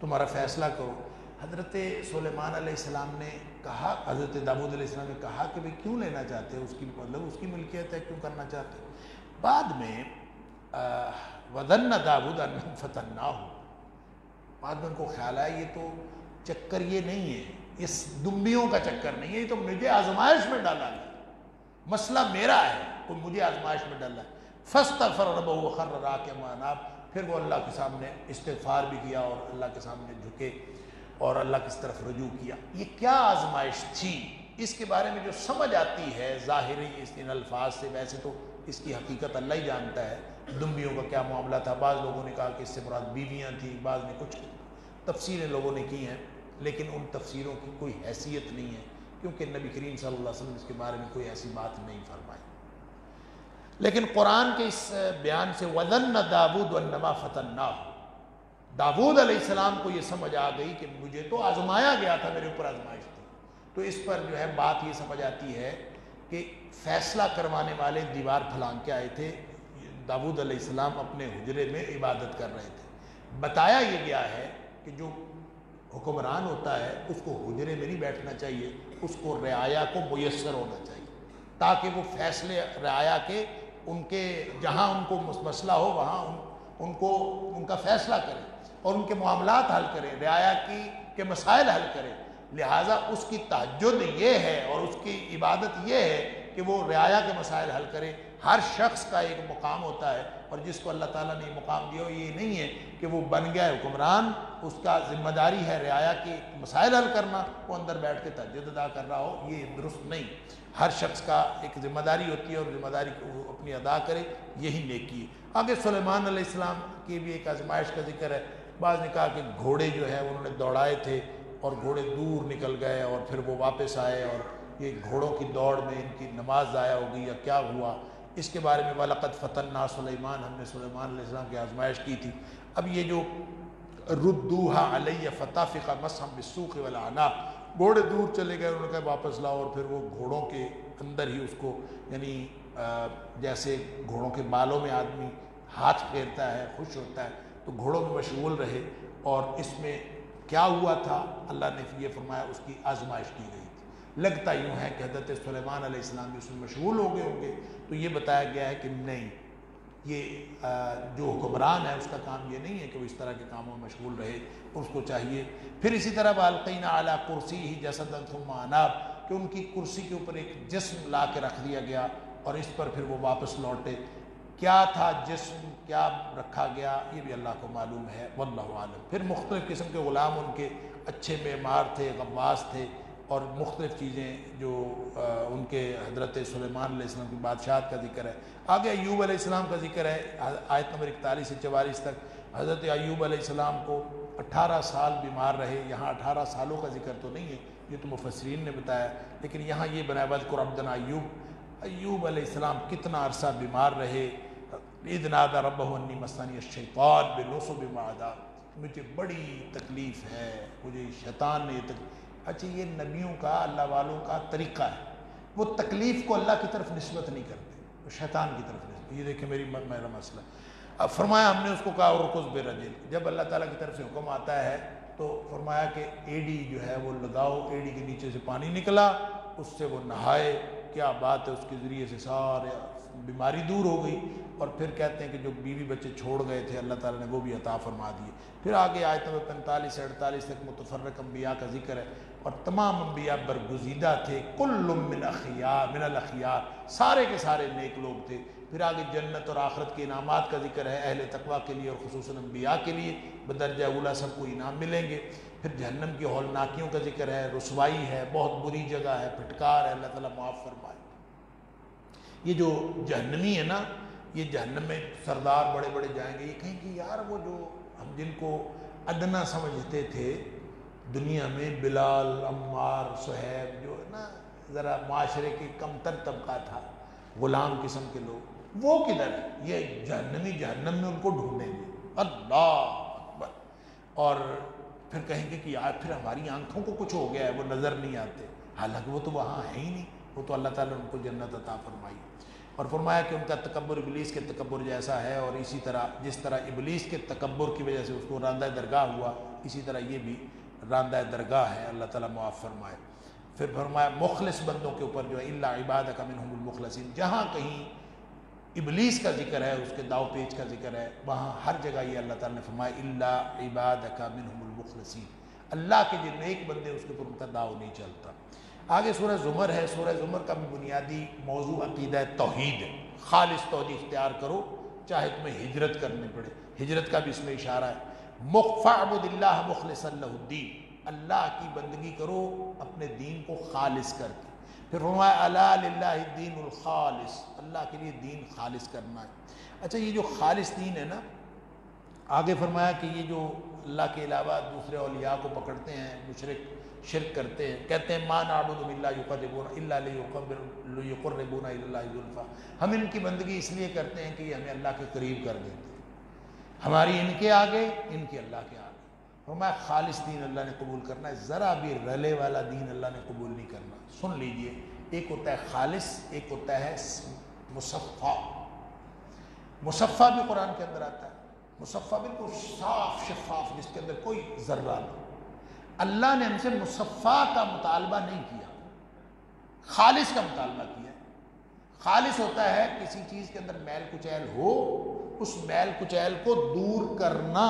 A: تمہارا فیصلہ کرو۔ حضرت سلیمان علیہ السلام نے کہا، حضرت داؤد علیہ السلام نے کہا کہ بھئی کیوں لینا چاہتے ہیں، اس کی مطلب اس کی ملکیت ہے، کیوں کرنا چاہتے ہیں؟ بعد میں وَظَنَّ داؤد أَنَّهُ فَتَنَّاهُ، بعد میں ان کو خیال آیا یہ تو چکر یہ نہیں ہے، اس دمبیوں کا چکر نہیں ہے، یہ تو مجھے آزمائش میں ڈالا ہے، مسئلہ میرا ہے، تو مجھے آزمائش میں ڈالا ہے۔ فَاسْتَغْفَرَ رَبَّهُ وَخَرَّ رَاكِعًا وَأَنَابَ، پھر وہ اللہ کے سامنے استغفار بھی کیا اور اللہ کے سامنے جھکے اور اللہ کی طرف رجوع کیا۔ یہ کیا آزمائش تھی، اس کے بارے میں جو سمجھ آتی ہے ظاہری ان الفاظ سے، ویسے تو اس کی حقیقت اللہ ہی جانتا ہے دمبیوں کا کیا معاملہ تھا۔ بعض لوگوں نے کہا کہ اس سے مراد بیویاں تھیں، بعض نے کچھ تفسیریں لوگوں نے کی ہیں، لیکن ان تفسیروں کی کوئی حیثیت نہیں ہے، کیونکہ نبی کریم صلی اللہ علیہ وسلم اس کے بارے میں کوئی ایسی بات نہیں فرمائی۔ لیکن قرآن کے اس بیان سے وَظَنَّ داود وَأَنَّمَا فَتَنَّاهُ، داود علیہ السلام کو یہ سمجھ آ گئی کہ مجھے تو آزمایا گیا تھا، میرے اوپر آزمائش تھی۔ تو اس پر جو ہے بات یہ سمجھ آتی ہے کہ فیصلہ کروانے والے دیوار پھلانگ کے آئے تھے، داود علیہ السلام اپنے حجرے میں عبادت کر رہے تھے۔ بتایا یہ گیا ہے کہ جو حکمران ہوتا ہے اس کو حجرے میں نہیں بیٹھنا چاہیے، اس کو رعایا کو میسر ہونا چاہیے، تاکہ وہ فیصلے رعایا کے ان کے جہاں ان کو مسئلہ ہو وہاں ان کا فیصلہ کرے اور ان کے معاملات حل کرے، رعایا کے مسائل حل کرے۔ لہٰذا اس کی تہجد یہ ہے اور اس کی عبادت یہ ہے کہ وہ رعایا کے مسائل حل کرے۔ ہر شخص کا ایک مقام ہوتا ہے، اور جس کو اللہ تعالیٰ نے مقام دیا یہ نہیں ہے کہ وہ بن گیا حکمران، اس کا ذمہ داری ہے رعایا کی مسائل حل کرنا، وہ اندر بیٹھ کے تہجد ادا کر رہا ہو، یہ درست نہیں۔ ہر شخص کا ایک ذمہ داری ہوتی ہے اور ذمہ داری کو وہ اپنی ادا کرے، یہی نیکی ہے۔ آگے سلیمان علیہ السلام کی بھی ایک آزمائش کا ذکر ہے۔ بعض نے کہا کہ گھوڑے جو ہے انہوں نے دوڑائے تھے اور گھوڑے دور نکل گئے اور پھر وہ واپس آئے، اور یہ گھوڑوں کی دوڑ میں ان کی نماز ضائع ہو گئی یا کیا ہوا، اس کے بارے میں وَلَقَدْ فَتَنَّا سُلَيْمَانَ، ہم نے سلیمان علیہ السلام کی آزمائش کی تھی۔ اب یہ جو رُدُّوهَا عَلَيَّ فَطَافِقَ مَسْحًا بِالسُّوقِ وَالْأَعْنَاقِ، گھوڑے دور چلے گئے، انہوں نے کہا واپس لاؤ، اور پھر وہ گھوڑوں کے اندر ہی اس کو، یعنی جیسے گھوڑوں کے بالوں میں آدمی ہاتھ پھیرتا ہے، خوش ہوتا ہے، تو گھوڑوں میں مشغول رہے، اور اس میں کیا ہوا تھا اللہ نے یہ فرمایا اس کی آزمائش کی گئی تھی۔ لگتا یوں ہے کہ حضرت سلیمان علیہ السلام بھی اس میں مشغول ہو گئے ہوں گے، تو یہ بتایا گیا ہے کہ نہیں، یہ جو حکمران ہے اس کا کام یہ نہیں ہے کہ وہ اس طرح کے کاموں میں مشغول رہے، اس کو چاہیے۔ پھر اسی طرح وَأَلْقَيْنَا عَلَىٰ كُرْسِيِّهِ جَسَدًا ثُمَّ أَنَابَ، کہ ان کی کرسی کے اوپر ایک جسم لا کے رکھ دیا گیا اور اس پر پھر وہ واپس لوٹے۔ کیا تھا جسم، کیا رکھا گیا، یہ بھی اللہ کو معلوم ہے، واللہ عالم۔ پھر مختلف قسم کے غلام ان کے اچھے معمار تھے، غواص تھے، اور مختلف چیزیں جو ان کے حضرت سلیمان علیہ السلام کی بادشاہت کا ذکر ہے۔ آگے ایوب علیہ السلام کا ذکر ہے، آیت نمبر 41 سے 44 تک۔ حضرت ایوب علیہ السلام کو 18 سال بیمار رہے، یہاں 18 سالوں کا ذکر تو نہیں ہے، یہ تو مفسرین نے بتایا، لیکن یہاں یہ بنایا وَاذْكُرْ عَبْدَنَا ایوب علیہ السلام کتنا عرصہ بیمار رہے۔ اِذْ نَادَىٰ رَبَّهُ أَنِّي مَسَّنِيَ الشَّيْطَانُ بِالنُّصُبِ وَالْعَذَابِ، مجھے بڑی تکلیف ہے، مجھے شیطان نے اچھا یہ نبیوں کا، اللہ والوں کا طریقہ ہے، وہ تکلیف کو اللہ کی طرف نسبت نہیں کرتے، وہ شیطان کی طرف نسبت۔ یہ دیکھیں میرا مسئلہ، اب فرمایا ہم نے اس کو کہا ارکض برجل، جب اللہ تعالیٰ کی طرف سے حکم آتا ہے تو فرمایا کہ ایڑی جو ہے وہ لگاؤ، ایڑی کے نیچے سے پانی نکلا، اس سے وہ نہائے، کیا بات ہے، اس کے ذریعے سے سارے بیماری دور ہو گئی۔ اور پھر کہتے ہیں کہ جو بیوی بچے چھوڑ گئے تھے اللہ تعالیٰ نے وہ بھی عطا فرما دیے۔ پھر آگے آیت نمبر 45 سے 48 تک متفرق انبیاء کا ذکر ہے، اور تمام انبیاء برگزیدہ تھے، کل من الاخیار، سارے کے سارے نیک لوگ تھے۔ پھر آگے جنت اور آخرت کے انعامات کا ذکر ہے اہل تقویٰ کے لیے، اور خصوصاً انبیاء کے لیے بدرجہ اولیٰ سب کو انعام ملیں گے۔ پھر جہنم کی ہولناکیوں کا ذکر ہے، رسوائی ہے، بہت بری جگہ ہے، پھٹکار ہے، اللہ تعالیٰ معاف فرمائے۔ یہ جو جہنمی ہے نا، یہ جہنم میں سردار بڑے بڑے جائیں گے، یہ کہیں کہ یار وہ جو ہم جن کو ادنا سمجھتے تھے دنیا میں، بلال، عمار، صہیب، جو ہے نا ذرا معاشرے کی کم تر طبقہ تھا، غلام قسم کے لوگ، وہ کدھر ہے؟ یہ جہنمی جہنم میں ان کو ڈھونڈیں گے، اللہ اکبر۔ اور پھر کہیں گے کہ یار پھر ہماری آنکھوں کو کچھ ہو گیا ہے، وہ نظر نہیں آتے، حالانکہ وہ تو وہاں ہے ہی نہیں، وہ تو اللہ تعالیٰ نے ان کو جنت عطا فرمائی۔ اور فرمایا کہ ان کا تکبر ابلیس کے تکبر جیسا ہے، اور اسی طرح جس طرح ابلیس کے تکبر کی وجہ سے اس کو راندہ درگاہ ہوا، اسی طرح یہ بھی راندہ درگاہ ہے، اللہ تعالیٰ معاف فرمائے۔ پھر فرمایا مخلص بندوں کے اوپر جو ہے الا عبادک منہم المخلصین، جہاں کہیں ابلیس کا ذکر ہے، اس کے داؤ پیچ کا ذکر ہے، وہاں ہر جگہ یہ اللہ تعالیٰ نے فرمایا الا عبادک منہم المخلصین، اللہ کے جن نیک بندے اس کے اوپر ان کا داؤ نہیں چلتا۔ آگے سورہ زمر ہے، سورہ زمر کا بھی بنیادی موضوع عقیدہ توحید ہے، خالص توحید اختیار کرو، چاہے تمہیں ہجرت کرنی پڑے، ہجرت کا بھی اس میں اشارہ ہے۔ فاعبد اللہ مخلصا لہ الدین، اللہ کی بندگی کرو اپنے دین کو خالص کر کے۔ پھر فرمایا الا للہ الدین الخالص، اللہ کے لیے دین خالص کرنا ہے۔ اچھا یہ جو خالص دین ہے نا، آگے فرمایا کہ یہ جو اللہ کے علاوہ دوسرے اولیاء کو پکڑتے ہیں، مشرک شرک کرتے ہیں، کہتے ہیں ما نعبدهم الا يقربون الا ليقربونا الى الله زلفى، ہم ان کی بندگی اس لیے کرتے ہیں کہ یہ ہمیں اللہ کے قریب کر دیتے ہیں، ہماری ان کے آگے، ان کے اللہ کے آگے۔ فرمایا خالص دین اللہ نے قبول کرنا ہے، ذرا بھی رلے والا دین اللہ نے قبول نہیں کرنا۔ سن لیجئے، ایک ہوتا ہے خالص، ایک ہوتا ہے مصفا۔ مصفا بھی قرآن کے اندر آتا ہے، مصفا بالکل صاف شفاف، جس کے اندر کوئی ذرہ نہیں۔ اللہ نے ہم سے مصفا کا مطالبہ نہیں کیا، خالص کا مطالبہ کیا۔ خالص ہوتا ہے کسی چیز کے اندر میل کچیل ہو، اس میل کچیل کو دور کرنا۔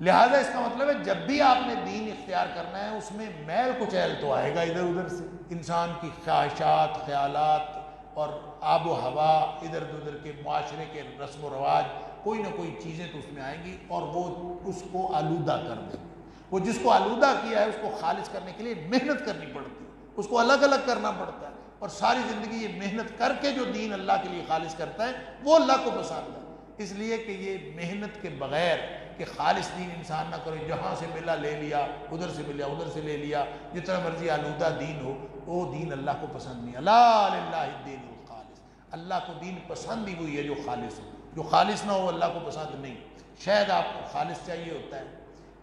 A: لہذا اس کا مطلب ہے جب بھی آپ نے دین اختیار کرنا ہے اس میں میل کچیل تو آئے گا ادھر ادھر سے، انسان کی خواہشات، خیالات اور آب و ہوا، ادھر ادھر کے معاشرے کے رسم و رواج، کوئی نہ کوئی چیزیں تو اس میں آئیں گی اور وہ اس کو آلودہ کر دیں گے۔ وہ جس کو آلودہ کیا ہے اس کو خالص کرنے کے لیے محنت کرنی پڑتی ہے، اس کو الگ الگ کرنا پڑتا ہے، اور ساری زندگی یہ محنت کر کے جو دین اللہ کے لیے خالص کرتا ہے وہ اللہ کو پسند ہے۔ اس لیے کہ یہ محنت کے بغیر کہ خالص دین انسان نہ کرے، جہاں سے ملا لے لیا، ادھر سے ملا ادھر سے لے لیا، جتنا مرضی آلودہ دین ہو، وہ دین اللہ کو پسند نہیں۔ الا للہ الدین الخالص، اللہ کو دین پسند ہی وہی ہے جو خالص ہو، جو خالص نہ ہو اللہ کو پسند نہیں۔ شاید آپ کو خالص چاہیے ہوتا ہے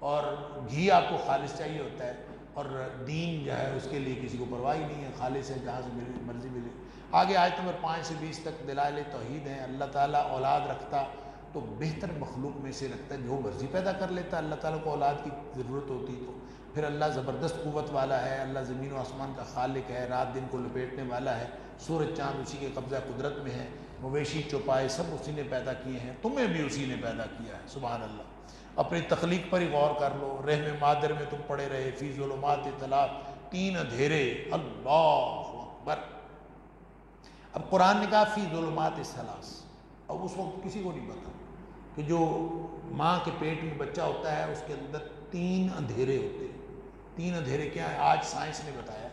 A: اور گھی آپ کو خالص چاہیے ہوتا ہے، اور دین جو ہے اس کے لیے کسی کو پرواہ ہی نہیں ہے، خالص ہے جہاں سے ملے مرضی ملے۔ آگے آیت نمبر 5 سے 20 تک دلائل توحید ہیں۔ اللہ تعالیٰ اولاد رکھتا تو بہتر مخلوق میں سے رکھتا ہے، جو مرضی پیدا کر لیتا ہے، اللہ تعالیٰ کو اولاد کی ضرورت ہوتی تو۔ پھر اللہ زبردست قوت والا ہے، اللہ زمین و آسمان کا خالق ہے، رات دن کو لپیٹنے والا ہے، سورج چاند اسی کے قبضہ قدرت میں ہے، مویشی چوپائے سب اسی نے پیدا کیے ہیں، تمہیں بھی اسی نے پیدا کیا ہے، سبحان اللہ۔ اپنی تخلیق پر ہی غور کر لو، رحم مادر میں تم پڑے رہے، فی ظلمات ثلاث، 3 اندھیرے، اللہ اکبر۔ اب قرآن نے کہا فی ظلمات ثلاث، اب اس وقت کسی کو نہیں پتا کہ جو ماں کے پیٹ میں بچہ ہوتا ہے اس کے اندر 3 اندھیرے ہوتے ہیں۔ 3 اندھیرے کیا ہیں؟ آج سائنس نے بتایا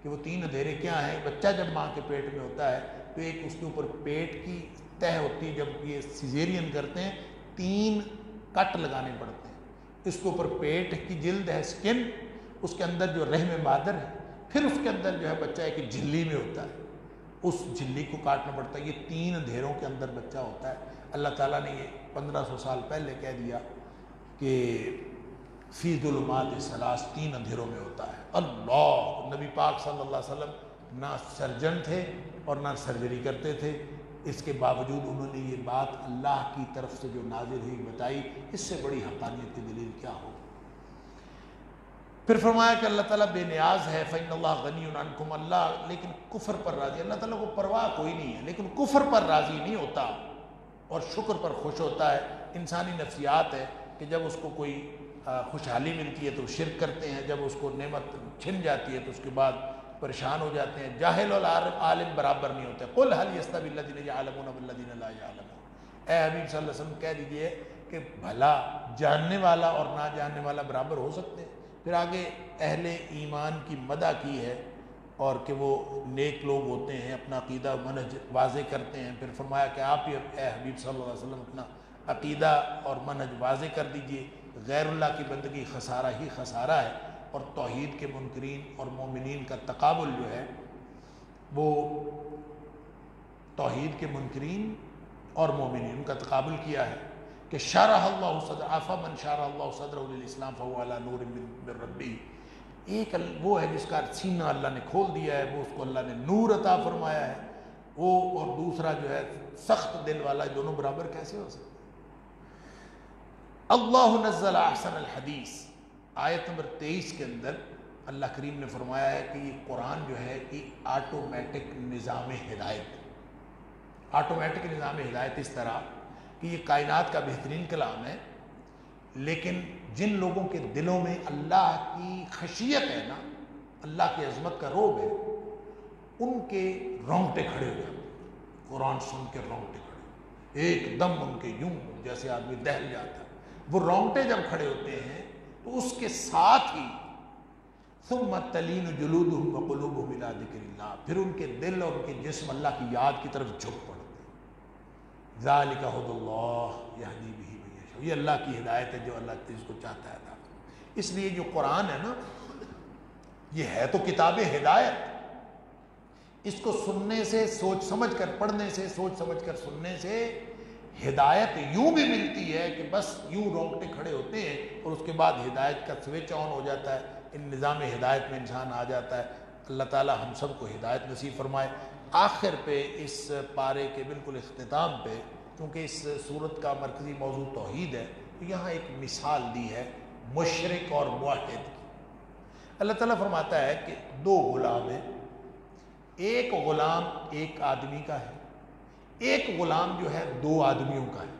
A: کہ وہ 3 اندھیرے کیا ہیں۔ بچہ جب ماں کے پیٹ میں ہوتا ہے تو ایک اس کے اوپر پیٹ کی تہ ہوتی ہے، جب یہ سیزیرین کرتے ہیں 3 کٹ لگانے پڑتے ہیں، اس کے اوپر پیٹ کی جلد ہے، سکن، اس کے اندر جو رحم مادر ہے، پھر اس کے اندر جو ہے بچہ ایک جھلی میں ہوتا ہے، اس جھلی کو کاٹنا پڑتا ہے۔ یہ 3 اندھیروں کے اندر بچہ ہوتا ہے۔ اللہ تعالیٰ نے یہ 1500 سال پہلے کہہ دیا کہ فی ظلمات ثلاث، 3 اندھیروں میں ہوتا ہے۔ اللہ، نبی پاک صلی اللہ علیہ وسلم نہ سرجن تھے اور نہ سرجری کرتے تھے، اس کے باوجود انہوں نے یہ بات اللہ کی طرف سے جو نازل ہوئی بتائی، اس سے بڑی حقانیت کی دلیل کیا ہو۔ پھر فرمایا کہ اللہ تعالیٰ بے نیاز ہے، فإن اللہ غنی عنکم، اللہ لیکن کفر پر راضی، اللہ تعالیٰ کو پرواہ کوئی نہیں ہے لیکن کفر پر راضی نہیں ہوتا اور شکر پر خوش ہوتا ہے۔ انسانی نفسیات ہے کہ جب اس کو کوئی خوشحالی ملتی ہے تو شرک کرتے ہیں، جب اس کو نعمت چھن جاتی ہے تو اس کے بعد پریشان ہو جاتے ہیں۔ جاہل اور عالم برابر نہیں ہوتے۔ قل هل يستوي الذين يعلمون والذين لا يعلمون، اے حبیب صلی اللہ علیہ وسلم کہہ دیجئے کہ بھلا جاننے والا اور نہ جاننے والا برابر ہو سکتے ہیں؟ پھر آگے اہل ایمان کی مدح کی ہے اور کہ وہ نیک لوگ ہوتے ہیں، اپنا عقیدہ منہج واضح کرتے ہیں۔ پھر فرمایا کہ آپ ہی اے حبیب صلی اللہ علیہ وسلم اپنا عقیدہ اور منہج واضح کر دیجئے۔ غیر اللہ کی بندگی خسارہ ہی خسارہ ہے، اور توحید کے منکرین اور مومنین کا تقابل جو ہے وہ توحید کے منکرین اور مومنین کا تقابل کیا ہے کہ شرح اللہ صدر افمن شرح اللہ صدرہ للاسلام فهو علی نور من ربہ، ایک وہ ہے جس کا سینہ اللہ نے کھول دیا ہے، وہ اس کو اللہ نے نور عطا فرمایا ہے، وہ اور دوسرا جو ہے سخت دل والا، دونوں برابر کیسے ہو سکتے؟ اللہ نزل احسن الحدیث، آیت نمبر 23 کے اندر اللہ کریم نے فرمایا ہے کہ یہ قرآن جو ہے کہ آٹومیٹک نظام ہدایت، آٹومیٹک نظام ہدایت اس طرح کہ یہ کائنات کا بہترین کلام ہے، لیکن جن لوگوں کے دلوں میں اللہ کی خشیت ہے نا، اللہ کی عظمت کا رعب ہے، ان کے رونگٹے کھڑے ہو جاتے ہیں، قرآن سن کے رونگٹے کھڑے، ایک دم ان کے یوں جیسے آدمی دہل جاتا ہے، وہ رونگٹے جب کھڑے ہوتے ہیں تو اس کے ساتھ ہی ثم تلین جلودہم وقلوبہم الی ذکر اللہ، پھر ان کے دل اور ان کے جسم اللہ کی یاد کی طرف جھک پڑتے ہیں۔ ذالک ھدی اللہ یہدی بہ من یشاء، یہ اللہ کی ہدایت ہے جو اللہ جس کو چاہتا ہے عطا کرتا ہے۔ اس لیے جو قرآن ہے نا، یہ ہے تو کتاب ہدایت، اس کو سننے سے، سوچ سمجھ کر پڑھنے سے، سوچ سمجھ کر سننے سے ہدایت یوں بھی ملتی ہے کہ بس یوں رونگٹے کھڑے ہوتے ہیں اور اس کے بعد ہدایت کا سوئچ آن ہو جاتا ہے، ان نظام ہدایت میں انسان آ جاتا ہے۔ اللہ تعالی ہم سب کو ہدایت نصیب فرمائے۔ آخر پہ اس پارے کے بالکل اختتام پہ، کیونکہ اس صورت کا مرکزی موضوع توحید ہے، تو یہاں ایک مثال دی ہے مشرک اور موحد کی۔ اللہ تعالیٰ فرماتا ہے کہ دو غلام ہیں، ایک غلام ایک آدمی کا ہے، ایک غلام جو ہے دو آدمیوں کا ہے،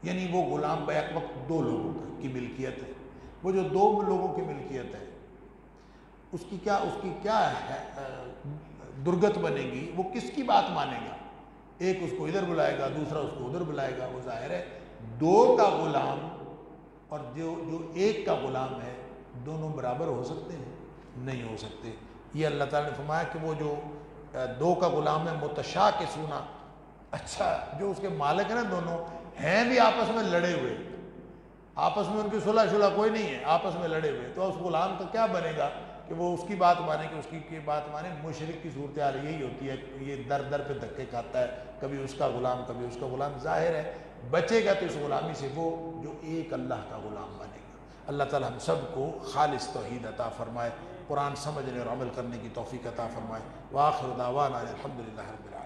A: یعنی وہ غلام بیک وقت دو لوگوں کی ملکیت ہے۔ وہ جو دو لوگوں کی ملکیت ہے اس کی کیا ہے درگت بنے گی، وہ کس کی بات مانے گا؟ ایک اس کو ادھر بلائے گا، دوسرا اس کو ادھر بلائے گا۔ وہ ظاہر ہے دو کا غلام اور جو ایک کا غلام ہے دونوں برابر ہو سکتے ہیں؟ نہیں ہو سکتے۔ یہ اللہ تعالیٰ نے فرمایا کہ وہ جو دو کا غلام ہے متشاکسون، اچھا جو اس کے مالک ہیں نا دونوں ہیں بھی آپس میں لڑے ہوئے، آپس میں ان کی صلح شلح کوئی نہیں ہے، آپس میں لڑے ہوئے، تو اس غلام کا کیا بنے گا کہ وہ اس کی بات مانے کہ اس کی بات مانے؟ مشرک کی صورتحال یہی ہوتی ہے، یہ در در پہ دھکے کھاتا ہے، کبھی اس کا غلام کبھی اس کا غلام۔ ظاہر ہے بچے گا تو اس غلامی سے وہ جو ایک اللہ کا غلام بنے گا۔ اللہ تعالی ہم سب کو خالص توحید عطا فرمائے، قرآن سمجھنے اور عمل کرنے کی توفیق عطا فرمائے۔ وآخر دعوانا الحمدللہ رب العالمین۔